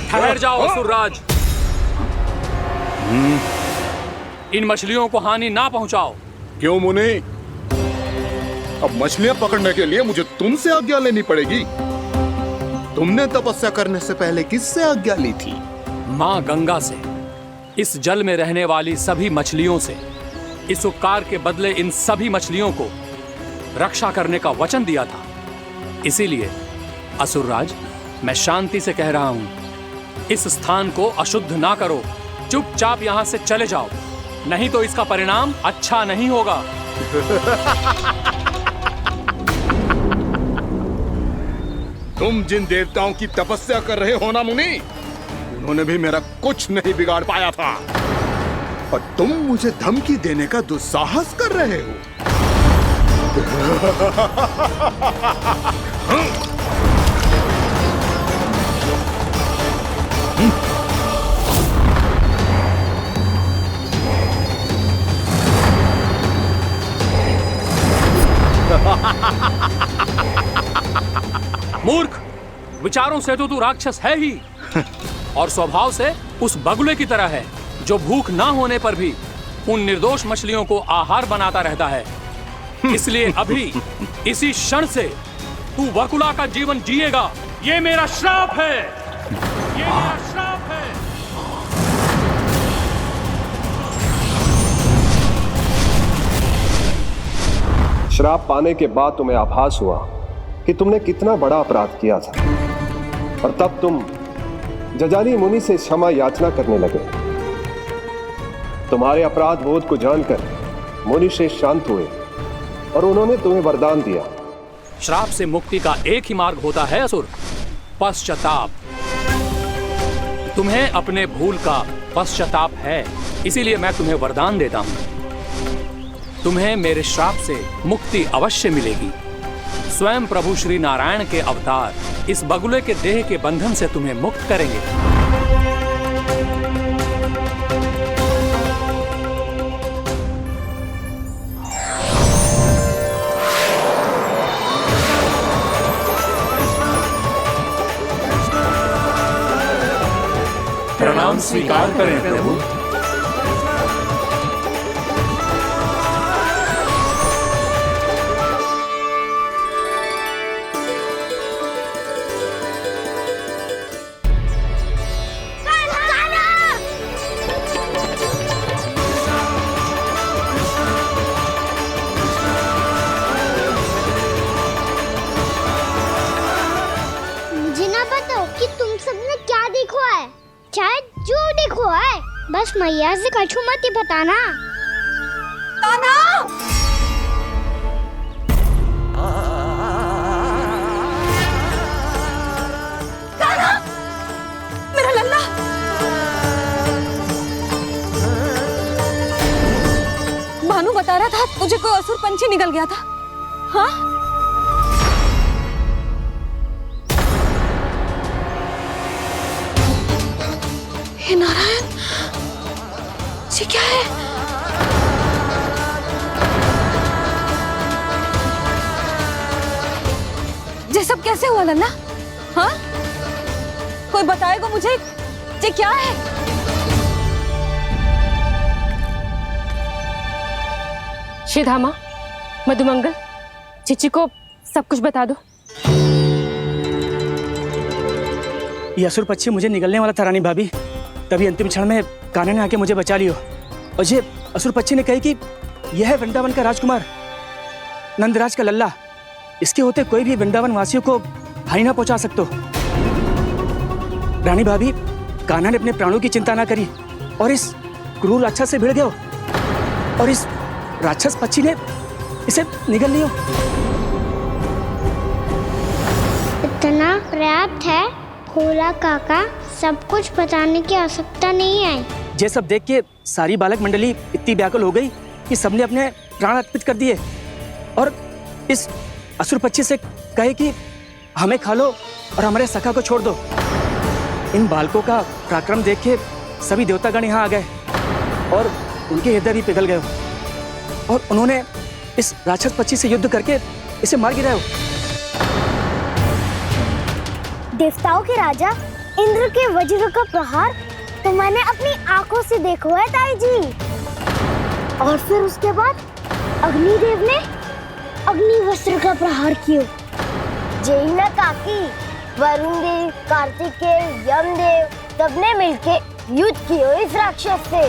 ठहर जाओ असुरराज, इन मछलियों को हानि ना पहुंचाओ। क्यों मुनि? अब मछलियां पकड़ने के लिए मुझे तुमसे आज्ञा लेनी पड़ेगी। तुमने तपस्या करने से पहले किससे आज्ञा ली थी? माँ गंगा से, इस जल में रहने वाली सभी मछलियों से। इस उपकार के बदले इन सभी मछलियों को रक्षा करने का वचन दिया था। इसीलिए असुरराज, मैं शांति से कह रहा हूं, इस स्थान को अशुद्ध ना करो। चुपचाप यहां से चले जाओ, नहीं तो इसका परिणाम अच्छा नहीं होगा। तुम जिन देवताओं की तपस्या कर रहे हो ना मुनि, उन्होंने भी मेरा कुछ नहीं बिगाड़ पाया था, और तुम मुझे धमकी देने का दुस्साहस कर रहे हो। मूर्ख, विचारों से तो तू राक्षस है ही, और स्वभाव से उस बगुले की तरह है जो भूख ना होने पर भी उन निर्दोष मछलियों को आहार बनाता रहता है। इसलिए अभी इसी क्षण से तू वकुला का जीवन जिएगा। ये मेरा श्राप है, ये मेरा श्राप है। श्राप पाने के बाद तुम्हें आभास हुआ कि तुमने कितना बड़ा अपराध किया था, और तब तुम जजाली मुनि से क्षमा याचना करने लगे। तुम्हारे अपराध बोध को जानकर मुनि श्रेष्ठ शांत हुए और उन्होंने तुम्हें वरदान दिया। श्राप से मुक्ति का एक ही मार्ग होता है असुर, पश्चाताप। तुम्हें अपने भूल का पश्चाताप है, इसीलिए मैं तुम्हें वरदान देता हूं। तुम्हें मेरे श्राप से मुक्ति अवश्य मिलेगी। स्वयं प्रभु श्री नारायण के अवतार इस बगुले के देह के बंधन से तुम्हें मुक्त करेंगे। प्रणाम स्वीकार करें प्रभु। मुझे ना पता कि तुम सबने क्या देखा है, शायद जो देखो है, बस मैया से कछु मत ही बताना। कान्हा! कान्हा! मेरा लल्ला! भानु बता रहा था तुझे कोई असुर पंछी निकल गया था। हाँ? हे नारायण, ये क्या है? ये सब कैसे हुआ लल्ला? हाँ? कोई बताएगा मुझे ये क्या है? श्रीधामा, मधुमंगल, चिची को सब कुछ बता दो। ये असुर पक्षी मुझे निगलने वाला था रानी भाभी, तभी अंतिम क्षण में कान्हा ने आके मुझे बचा लियो। और ये असुर पक्षी ने कही कि यह है वृंदावन का राजकुमार, नंदराज का लल्ला। इसके होते कोई भी वृंदावन वासियों को हानि ना पहुंचा सकते। रानी भाभी, कान्हा ने अपने प्राणों की चिंता ना करी और इस क्रूर राक्षस से भिड़ गयो और इस राक्षस पक्षी ने इसे निगल लियो। इतना पर्याप्त है भोला काका, सब कुछ बताने की आवश्यकता नहीं है। ये सब देख के सारी बालक मंडली इतनी व्याकुल हो गई कि सबने अपने प्राण अर्पित कर दिए और इस असुर पक्षी से कहे कि हमें खा लो और हमारे सखा को छोड़ दो। इन बालकों का पराक्रम देख के सभी देवतागण यहाँ आ गए और उनके हृदय भी पिघल गए और उन्होंने इस राक्षस पक्षी से युद्ध करके इसे मार गिराया। देवताओं के राजा इंद्र के वज्र का प्रहार तो मैंने अपनी आंखों से देखा है ताई जी। और फिर उसके बाद अग्निदेव ने अग्निवस्त्र का प्रहार किया। जय ना काकी, वरुण देव, कार्तिकेय, यमदेव सबने मिलके युद्ध किया इस राक्षस से।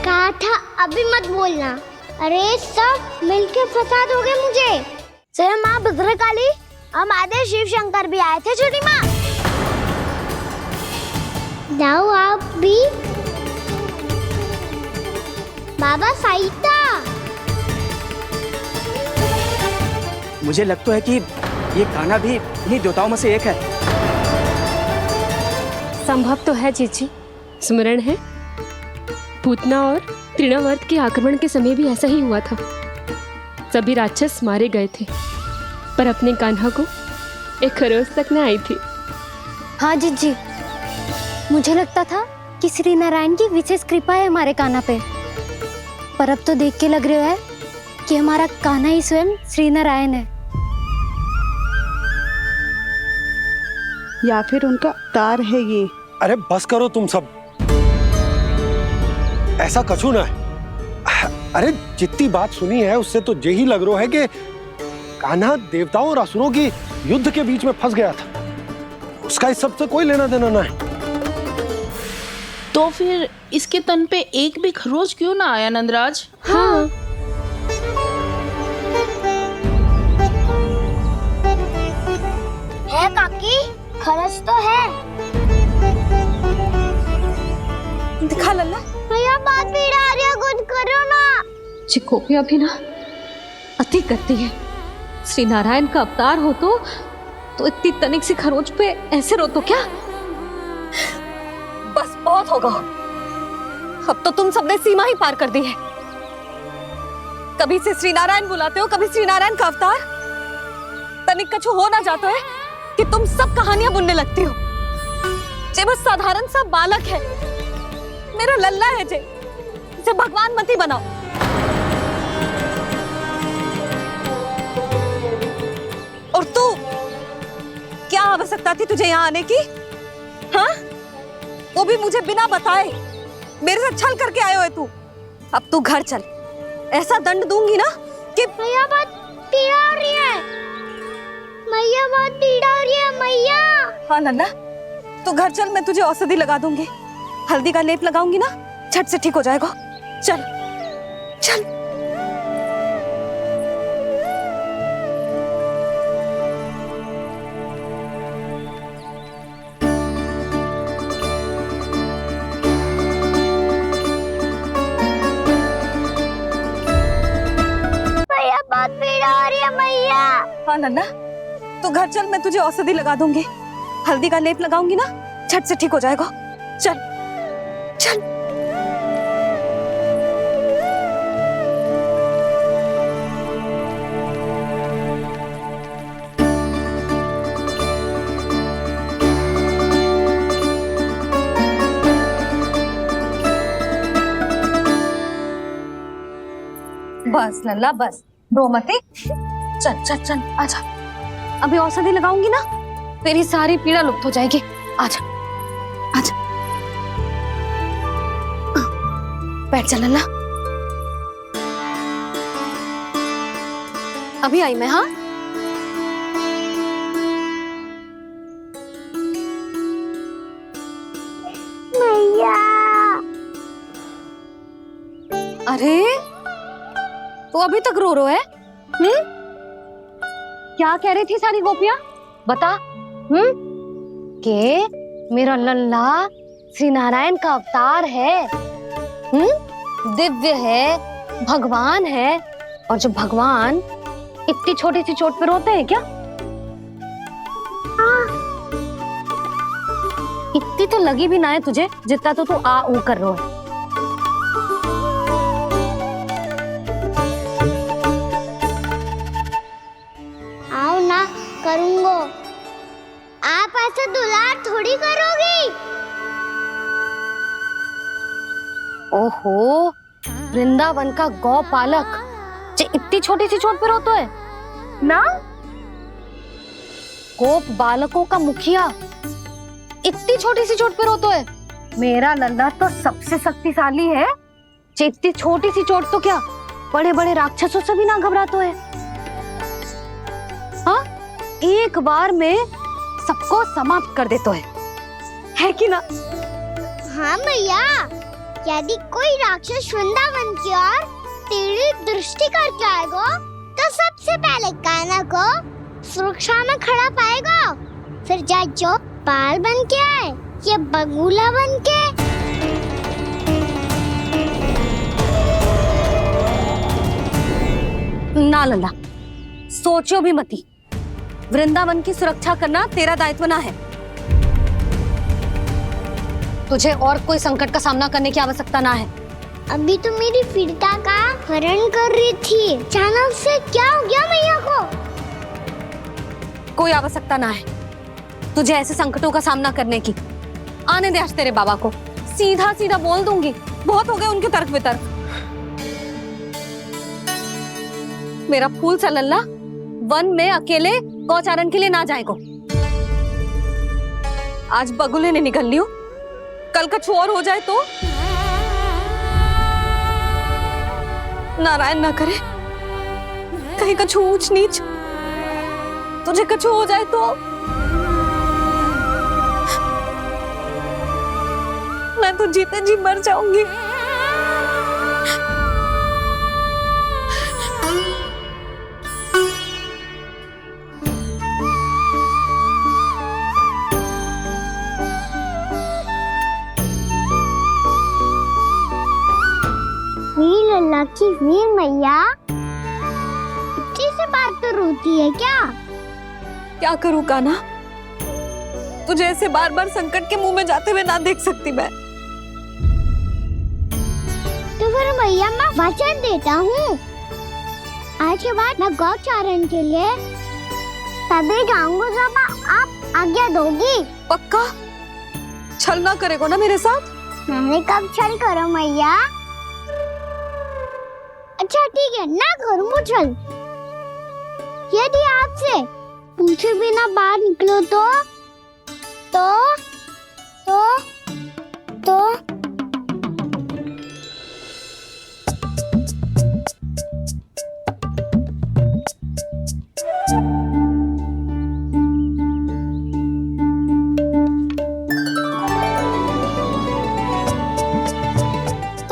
कहा था अभी मत बोलना। अरे सब मिलके फंसा दोगे मुझे। जय माँ भद्रकाली, हमारे शिव शंकर भी आए थे छोटी माँ। जाओ आप भी। बाबा साईता, मुझे लगता है कि ये कान्हा भी इन्हीं देवताओं में से एक है। संभव तो है चीची, स्मरण है पूतना और तृणावर्त के आक्रमण के समय भी ऐसा ही हुआ था। सभी राक्षस मारे गए थे पर अपने कान्हा को एक खरोच तक न आई थी। हाँ जीजी, मुझे लगता था कि श्री नारायण की विशेष कृपा है हमारे कान्हा पे, पर अब तो देख के लग रहा है कि हमारा कान्हा ही स्वयं श्री नारायण है। या फिर उनका अवतार है ये। अरे बस करो तुम सब, ऐसा कछु ना है। अरे जितनी बात सुनी है उससे तो यही लग रहा है कि कान्हा देवताओं और असुरों की युद्ध के बीच में फंस गया था। उसका इस सब से कोई लेना देना ना है। तो फिर इसके तन पे एक भी खरोच क्यों ना आया नंदराज? हाँ, है काकी, खरच तो है। दिखा लल्ला। भैया बात पीड़ा आ रही है, कुछ करो ना। चिकोपिया भी ना अति करती है। श्री नारायण का अवतार हो तो इतनी तनिक सी खरोच पे ऐसे रो तो क्या? बस बहुत होगा। अब तो तुम सबने सीमा ही पार कर दी है। कभी से श्री नारायण बुलाते हो, कभी श्री नारायण का अवतार। तनिक कछु हो ना जाता है कि तुम सब कहानियां बुनने लगती हो। जे बस साधारण सा बालक है, मेरा लल्ला है जे, इसे भगवान मत ही बनाओ। और तू, क्या आवश्यकता थी तुझे यहाँ आने की? हाँ, वो भी मुझे बिना बताए। मेरे से छल करके आयो है तू। अब तू घर चल, ऐसा दंड दूंगी ना कि मैया बहुत पीड़ा हो रही है। मैया बहुत पीड़ा हो रही है मैया। हाँ नन्ना, तू घर चल, मैं तुझे औषधि लगा दूंगी। हल्दी का लेप लगाऊंगी ना, झट से ठीक हो जाएगा। चल चल। मैया बहुत पीड़ा हो रही है मैया। हाँ नन्ना, तू घर चल, मैं तुझे औषधि लगा दूंगी। हल्दी का लेप लगाऊंगी ना, झट से ठीक हो जाएगा। चल चल। बस लल्ला बस, रो मत। चल चल चल, आजा। अभी औषधि लगाऊंगी ना, तेरी सारी पीड़ा लुप्त हो जाएगी। आजा आजा, बैठ जा लल्ला। अभी आई मैं। हाँ, मैया। अरे तू अभी तक रो है? क्या कह रही थी सारी गोपियां? बता। के मेरा लल्ला श्री नारायण का अवतार है, दिव्य है, भगवान है। और जो भगवान इतनी छोटी सी चोट पे रोते हैं क्या? इतनी तो लगी भी ना है तुझे, जितना तो तू आ ऊ कर रहा है। आओ ना, करूंगो। आप ऐसा दुलार थोड़ी करोगी। ओहो, वृंदावन का गौ पालक जो इतनी छोटी सी चोट पे रोता है ना? गोप बालकों का मुखिया इतनी छोटी सी चोट पे रोता है? मेरा लल्ला तो सबसे शक्तिशाली है। इतनी छोटी सी चोट तो क्या, बड़े बड़े राक्षसों से भी ना घबराता है। हाँ, एक बार में सबको समाप्त कर देता है कि ना? हाँ मैया, यदि कोई राक्षस वृंदावन की ओर टेढ़ी दृष्टि करके आएगा, तो सबसे पहले कान्हा को सुरक्षा में खड़ा पाएगा। फिर चाहे जो पाल बन के आए या बगुला बन के। ना लल्ला, सोचो भी मती। वृंदावन की सुरक्षा करना तेरा दायित्व ना है। तुझे और कोई संकट का सामना करने की आवश्यकता ना है। अभी तो मेरी पीड़िता का हरण कर रही थी, अचानक से क्या हो गया मैया को? कोई आवश्यकता ना है तुझे ऐसे संकटों का सामना करने की। आने दे आज तेरे बाबा को, सीधा सीधा बोल दूंगी। बहुत हो गए उनके तर्क वितर्क। मेरा फूल सा लल्ला वन में अकेले गौचारण के लिए ना जाएगो। आज बगुले ने निकल लियो, कल कछु और हो जाए तो? नारायण ना करे, कहीं कछु ऊंच नीच तुझे कछु हो जाए तो? मैं तो जीते जी मर जाऊंगी। वीर लल्ला की वीर मैया इतनी सी बात तो रोती है क्या? क्या करूं कान्हा, तुझे ऐसे बार बार संकट के मुंह में जाते हुए ना देख सकती मैं। तो फिर मैया मैं वचन देता हूँ, आज के बाद मैं गौचारण के लिए तभी जाऊंगा जब आप आज्ञा दोगी। पक्का? छल ना करेगा ना मेरे साथ? मैंने कब छल करो मैया? अच्छा ठीक है, ना करूँ छल। यदि आपसे पूछे बिना बाहर निकलो तो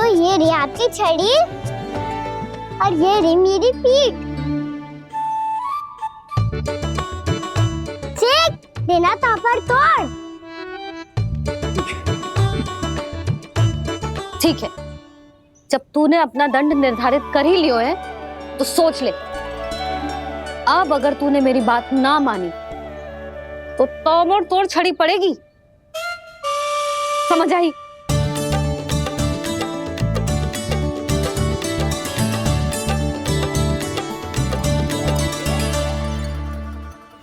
ये रही आपकी छड़ी और ये रही मेरी पीठ। ठीक देना तापर तोड़। ठीक है, जब तूने अपना दंड निर्धारित कर ही लियो है तो सोच ले, अब अगर तूने मेरी बात ना मानी तो तोड़ तोड़ छड़ी पड़ेगी, समझ आई?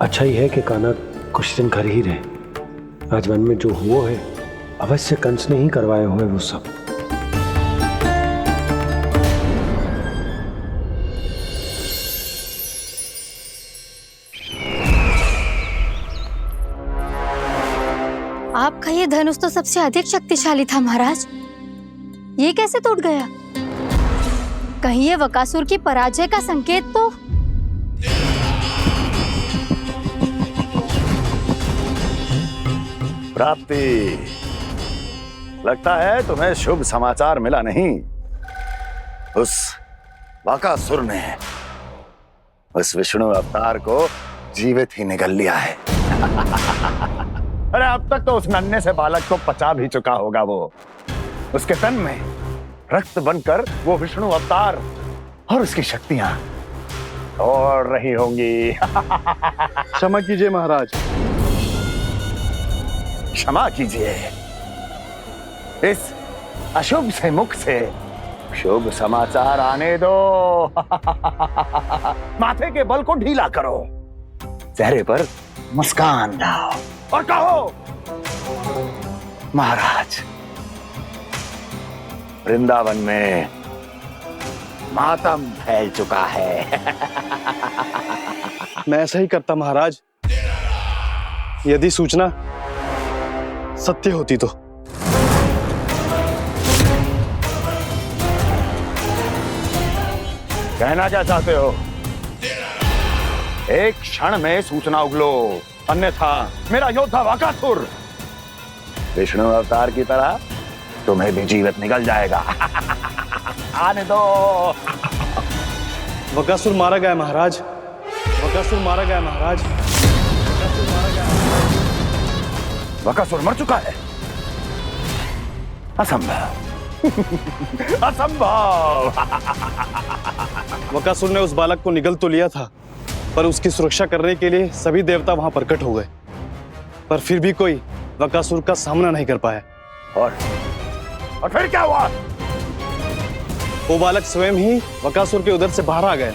अच्छा ही है कि कान्हा कुछ दिन घर ही रहे। आज वन में जो हुआ है अवश्य कंस ने ही करवाए हुए वो सब। आपका ये धनुष तो सबसे अधिक शक्तिशाली था महाराज, ये कैसे टूट गया? कहीं ये बकासुर की पराजय का संकेत तो? प्राप्ति, लगता है तुम्हें शुभ समाचार मिला नहीं। उस बकासुर ने उस विष्णु अवतार को जीवित ही निगल लिया है। अरे अब तक तो उस नन्हे से बालक को पचा भी चुका होगा वो। उसके तन में रक्त बनकर वो विष्णु अवतार और उसकी शक्तियां दौड़ रही होंगी। क्षमा कीजिए महाराज। क्षमा कीजिए, इस अशुभ से मुख से शुभ समाचार आने दो। माथे के बल को ढीला करो, चेहरे पर मुस्कान लाओ और कहो, महाराज, वृंदावन में मातम फैल चुका है। मैं ऐसा ही करता महाराज, यदि सूचना सत्य होती तो। कहना क्या चाहते हो? एक क्षण में सूचना उगलो, अन्यथा मेरा योद्धा बकासुर विष्णु अवतार की तरह तुम्हें भी जीवित निकल जाएगा। आने दो। बकासुर मारा गया महाराज, बकासुर मारा गया महाराज, बकासुर मारा गया। बकासुर मर चुका है? असंभव। असंभव। बकासुर ने उस बालक को निगल तो लिया था, पर उसकी सुरक्षा करने के लिए सभी देवता वहां प्रकट हो गए, पर फिर भी कोई बकासुर का सामना नहीं कर पाया। और फिर क्या हुआ? वो बालक स्वयं ही बकासुर के उदर से बाहर आ गया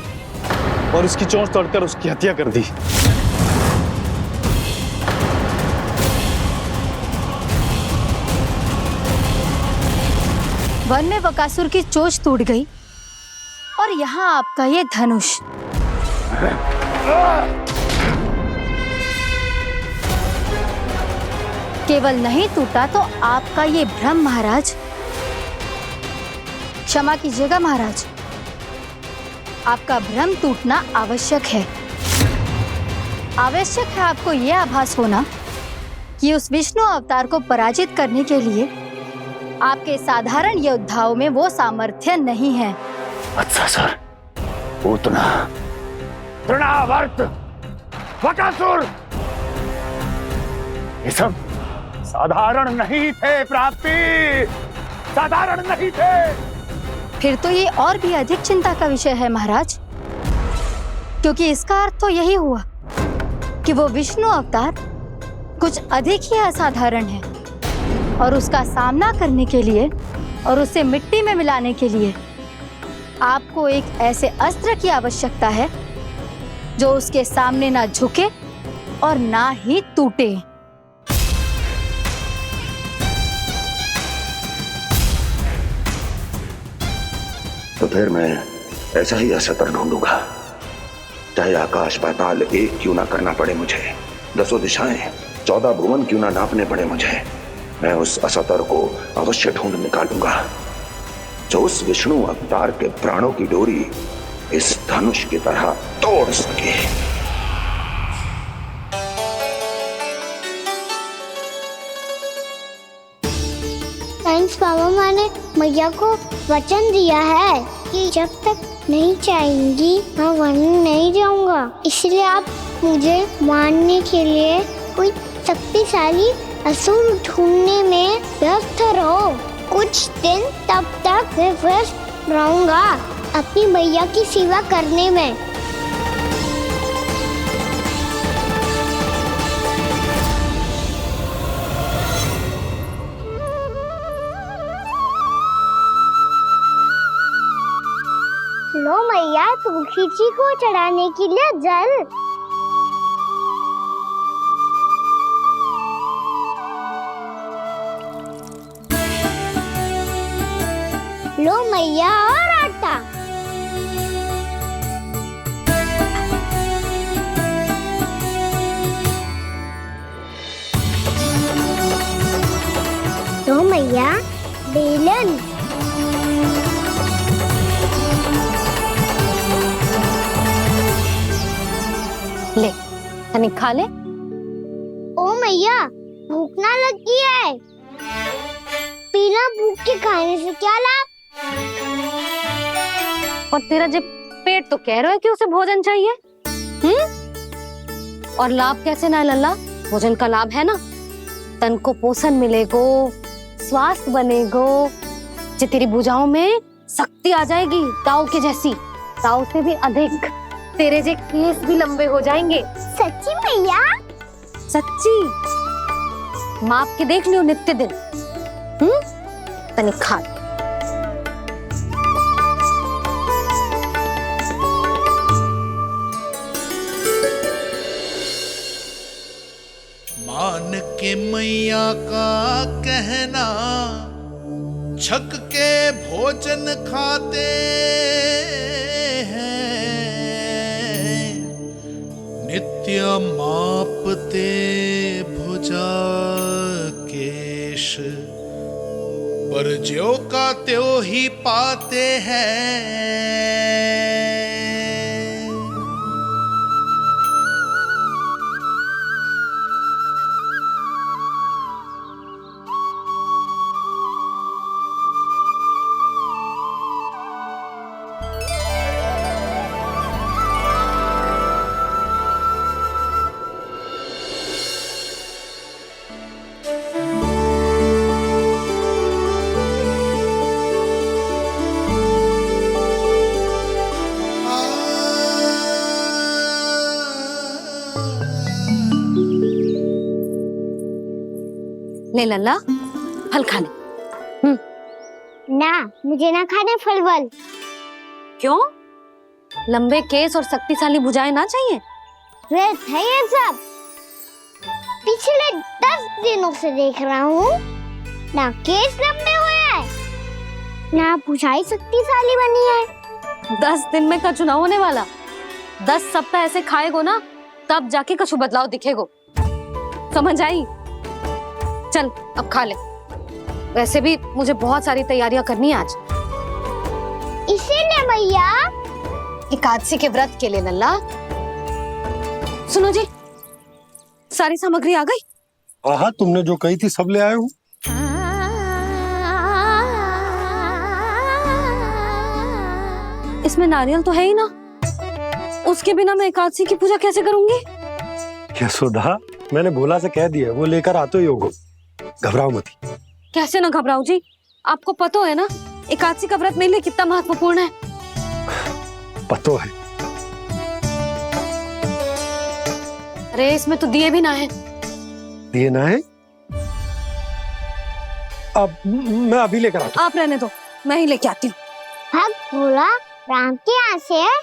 और उसकी चोंच तोड़कर उसकी हत्या कर दी। वन में बकासुर की चोंच टूट गई और यहाँ आपका ये धनुष। केवल नहीं टूटा तो आपका ये भ्रम महाराज। क्षमा कीजिएगा महाराज, आपका भ्रम टूटना आवश्यक है। आवश्यक है आपको यह आभास होना कि उस विष्णु अवतार को पराजित करने के लिए आपके साधारण योद्धाओं में वो सामर्थ्य नहीं है। अच्छा सर, पूतना, तृणावर्त, बकासुर, ये सब साधारण नहीं थे प्राप्ति, साधारण नहीं थे। फिर तो ये और भी अधिक चिंता का विषय है महाराज, क्योंकि इसका अर्थ तो यही हुआ कि वो विष्णु अवतार कुछ अधिक ही असाधारण है और उसका सामना करने के लिए और उसे मिट्टी में मिलाने के लिए आपको एक ऐसे अस्त्र की आवश्यकता है जो उसके सामने ना झुके और ना ही टूटे। तो फिर मैं ऐसा ही अस्त्र ढूंढूंगा, चाहे आकाश पाताल एक क्यों ना करना पड़े मुझे, 10 दिशाएं 14 भुवन क्यों ना नापने पड़े मुझे, मैं उस अस्त्र को अवश्य ढूंढ निकालूंगा जो उस विष्णु अवतार के प्राणों की डोरी इस धनुष की तरह तोड़ सके। थैंक्स पापा, मैंने मैया को वचन दिया है कि जब तक नहीं चाहेंगी मैं वन नहीं जाऊंगा, इसलिए आप मुझे मारने के लिए कोई शक्तिशाली असुर ढूंढने में व्यस्त रहो। कुछ दिन तब तक मैं व्यस्त रहूंगा अपनी मैया की सेवा करने में। लो मैया, तुलसी जी को चढ़ाने के लिए जल। लो मैया, और आटा। लो मैया, बेलन। ले, तनिक खा ले। ओ मैया, भूख ना लगी है। बिना भूख के खाने से क्या लाभ? और तेरा जब पेट तो कह रहा है कि उसे भोजन चाहिए, और लाभ कैसे ना लल्ला? भोजन का लाभ है ना, तन को पोषण मिलेगो, स्वास्थ्य बनेगो, जो तेरी भुजाओं में शक्ति आ जाएगी, ताऊ के जैसी, ताऊ से भी अधिक। तेरे जे केस भी लंबे हो जाएंगे। सच्ची मैया? सच्ची। माप के देख लियो नित्य दिन। तनिक खा। मान के मैया का कहना, छक के भोजन खाते हैं, नित्य मापते भुजा केश, पर ज्यों का त्यों ही पाते हैं। ले लल्ला, फल खा ले। ना, मुझे ना खाने फल वल। क्यों? लंबे केस और शक्तिशाली भुजाएं ना चाहिए? व्यर्थ है ये सब। पिछले 10 दिनों से देख रहा हूँ, ना केस लंबे हुए हैं, ना भुजाएं शक्तिशाली बनी है। 10 दिन में का चुनाव होने वाला, 10 सप्ताह ऐसे खाएगो ना, तब जाके कछु बदलाव दिखेगो। समझ आई? चल अब खा ले। वैसे भी मुझे बहुत सारी तैयारियां करनी है आज। इसीलिए भैया, एकादशी के व्रत के लिए लल्ला। सुनो जी, सारी सामग्री आ गई? हाँ, तुमने जो कही थी सब ले आए हूँ। इसमें नारियल तो है ही ना, उसके बिना मैं एकादशी की पूजा कैसे करूंगी? यशोदा, मैंने भोला से कह दिया, वो लेकर आते ही होगा, घबराओ मत। कैसे ना घबराओ जी, आपको पता है ना एकादशी का व्रत मेरे लिए कितना महत्वपूर्ण है। पता है। अरे इसमें तो दिए भी ना है। दिए ना है? अब मैं अभी लेकर आता हूँ। आप रहने दो, मैं ही लेके आती हूँ। भक्त भोला राम के यहाँ से है।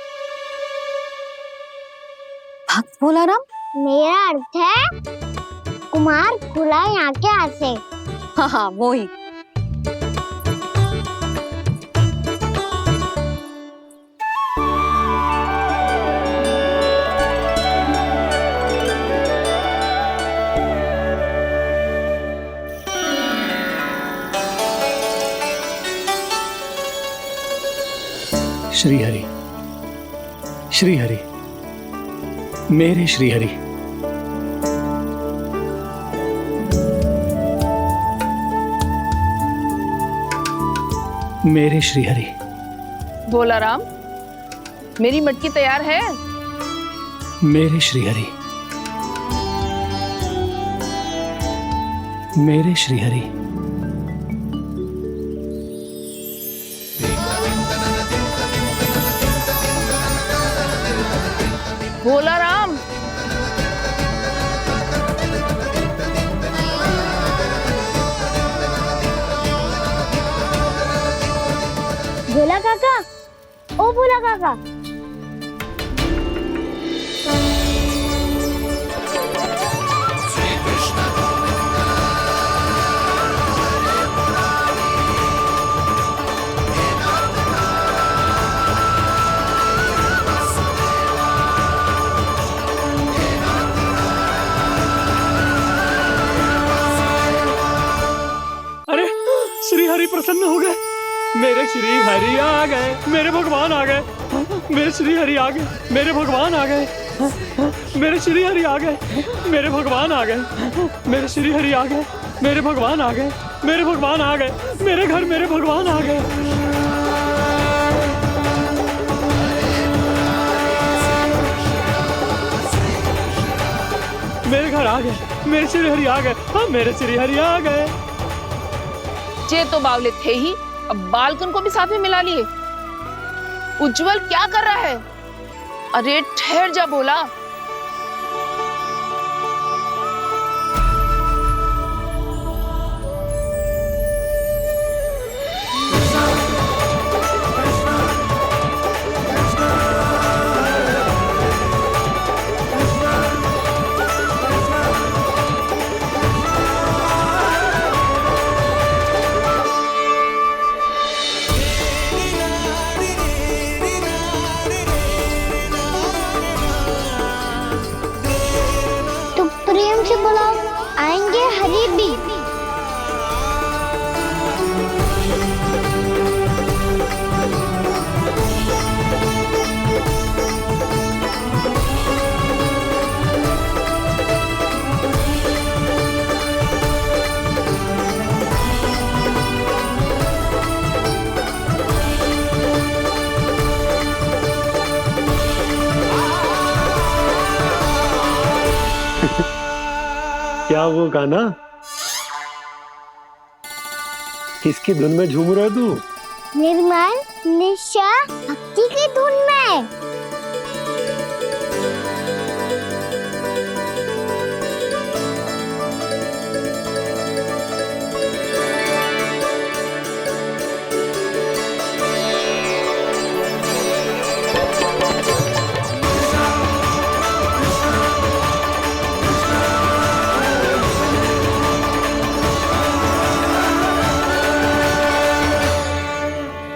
भक्त भोला राम? मेरा अर्थ है कुमार भोला यहाँ के यहाँ से। हाँ हाँ वो ही। श्री हरि, श्री हरि, मेरे श्री हरि। मेरे श्री हरि। भोला राम, मेरी मटकी तैयार है। मेरे श्री हरि। मेरे श्री हरि। भोला राम, भोला काका, ओ भोला काका। अरे श्री हरि प्रसन्न हो गए। मेरे श्री हरि आ गए, मेरे भगवान आ गए। मेरे श्री हरि आ गए, मेरे भगवान आ गए। मेरे श्री हरि आ गए, मेरे भगवान आ गए। मेरे श्री हरि आ गए, मेरे भगवान आ गए। मेरे भगवान आ गए, मेरे घर मेरे भगवान आ गए। मेरे घर आ गए, मेरे श्री हरि आ गए। हाँ मेरे श्री हरि आ गए। ये तो बावले थे ही, अब बालकन को भी साथ में मिला लिए। उज्जवल क्या कर रहा है? अरे ठहर जा भोला। प्रेम से बुलाओ, आएंगे हरि भी। क्या वो गाना? किसकी धुन में झूम रहा तू? निर्मल निशा भक्ति की धुन में।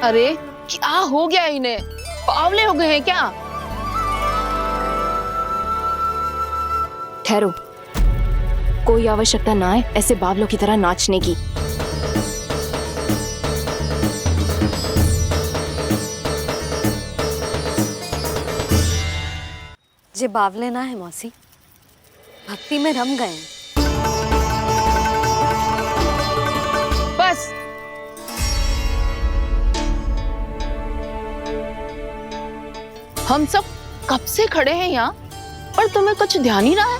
अरे क्या हो गया इन्हें? पावले हो गए हैं क्या? ठहरो, कोई आवश्यकता ना है ऐसे बावलों की तरह नाचने की। जे बावले ना है मौसी, भक्ति में रम गए। बस हम सब कब से खड़े हैं यहाँ, पर तुम्हें कुछ ध्यान ही ना है।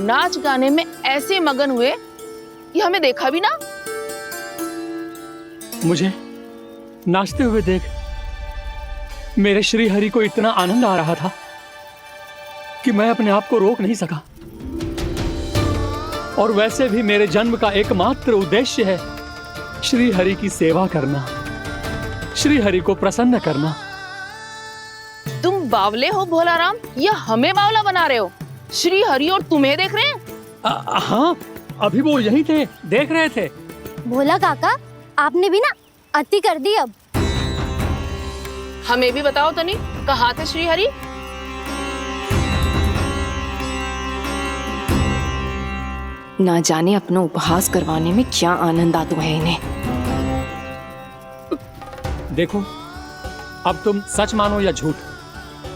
नाच गाने में ऐसे मगन हुए कि हमें देखा भी ना। मुझे नाचते हुए देख मेरे श्री हरि को इतना आनंद आ रहा था कि मैं अपने आप को रोक नहीं सका। और वैसे भी मेरे जन्म का एकमात्र उद्देश्य है श्री हरि की सेवा करना, श्री हरि को प्रसन्न करना। तुम बावले हो भोलाराम या हमें बावला बना रहे हो? श्री हरि और तुम्हें देख रहे हैं? हाँ, अभी वो यहीं थे, देख रहे थे। भोला काका, आपने भी ना अति कर दी। अब हमें भी बताओ तनी, कहाँ थे श्री हरि? ना जाने अपना उपहास करवाने में क्या आनंद आता है इन्हें। देखो, अब तुम सच मानो या झूठ,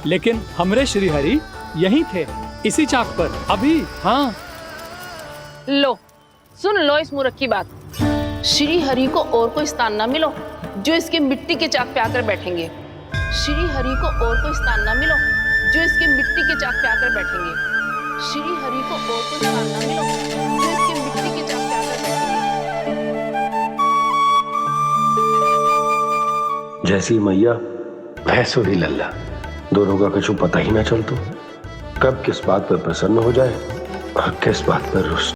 लेकिन हमरे श्री हरि यहीं थे, इसी चाक पर अभी। हाँ, लो सुन लो इस मूर्ख की बात। श्री हरि को और कोई स्थान ना मिलो जो इसके मिट्टी के चाक पे आकर बैठेंगे। श्री हरि को और कोई स्थान ना मिलो जो इसके मिट्टी के चाक पे आकर बैठेंगे। श्री हरि को और कोई स्थान ना मिलो जो इसके मिट्टी के चाक पे आकर बैठेंगे। जैसी मैया भैंसो ही लल्ला, दोनों का कुछ पता ही ना चलतो, कब किस बात पर प्रसन्न हो जाए और किस बात पर रुष्ट।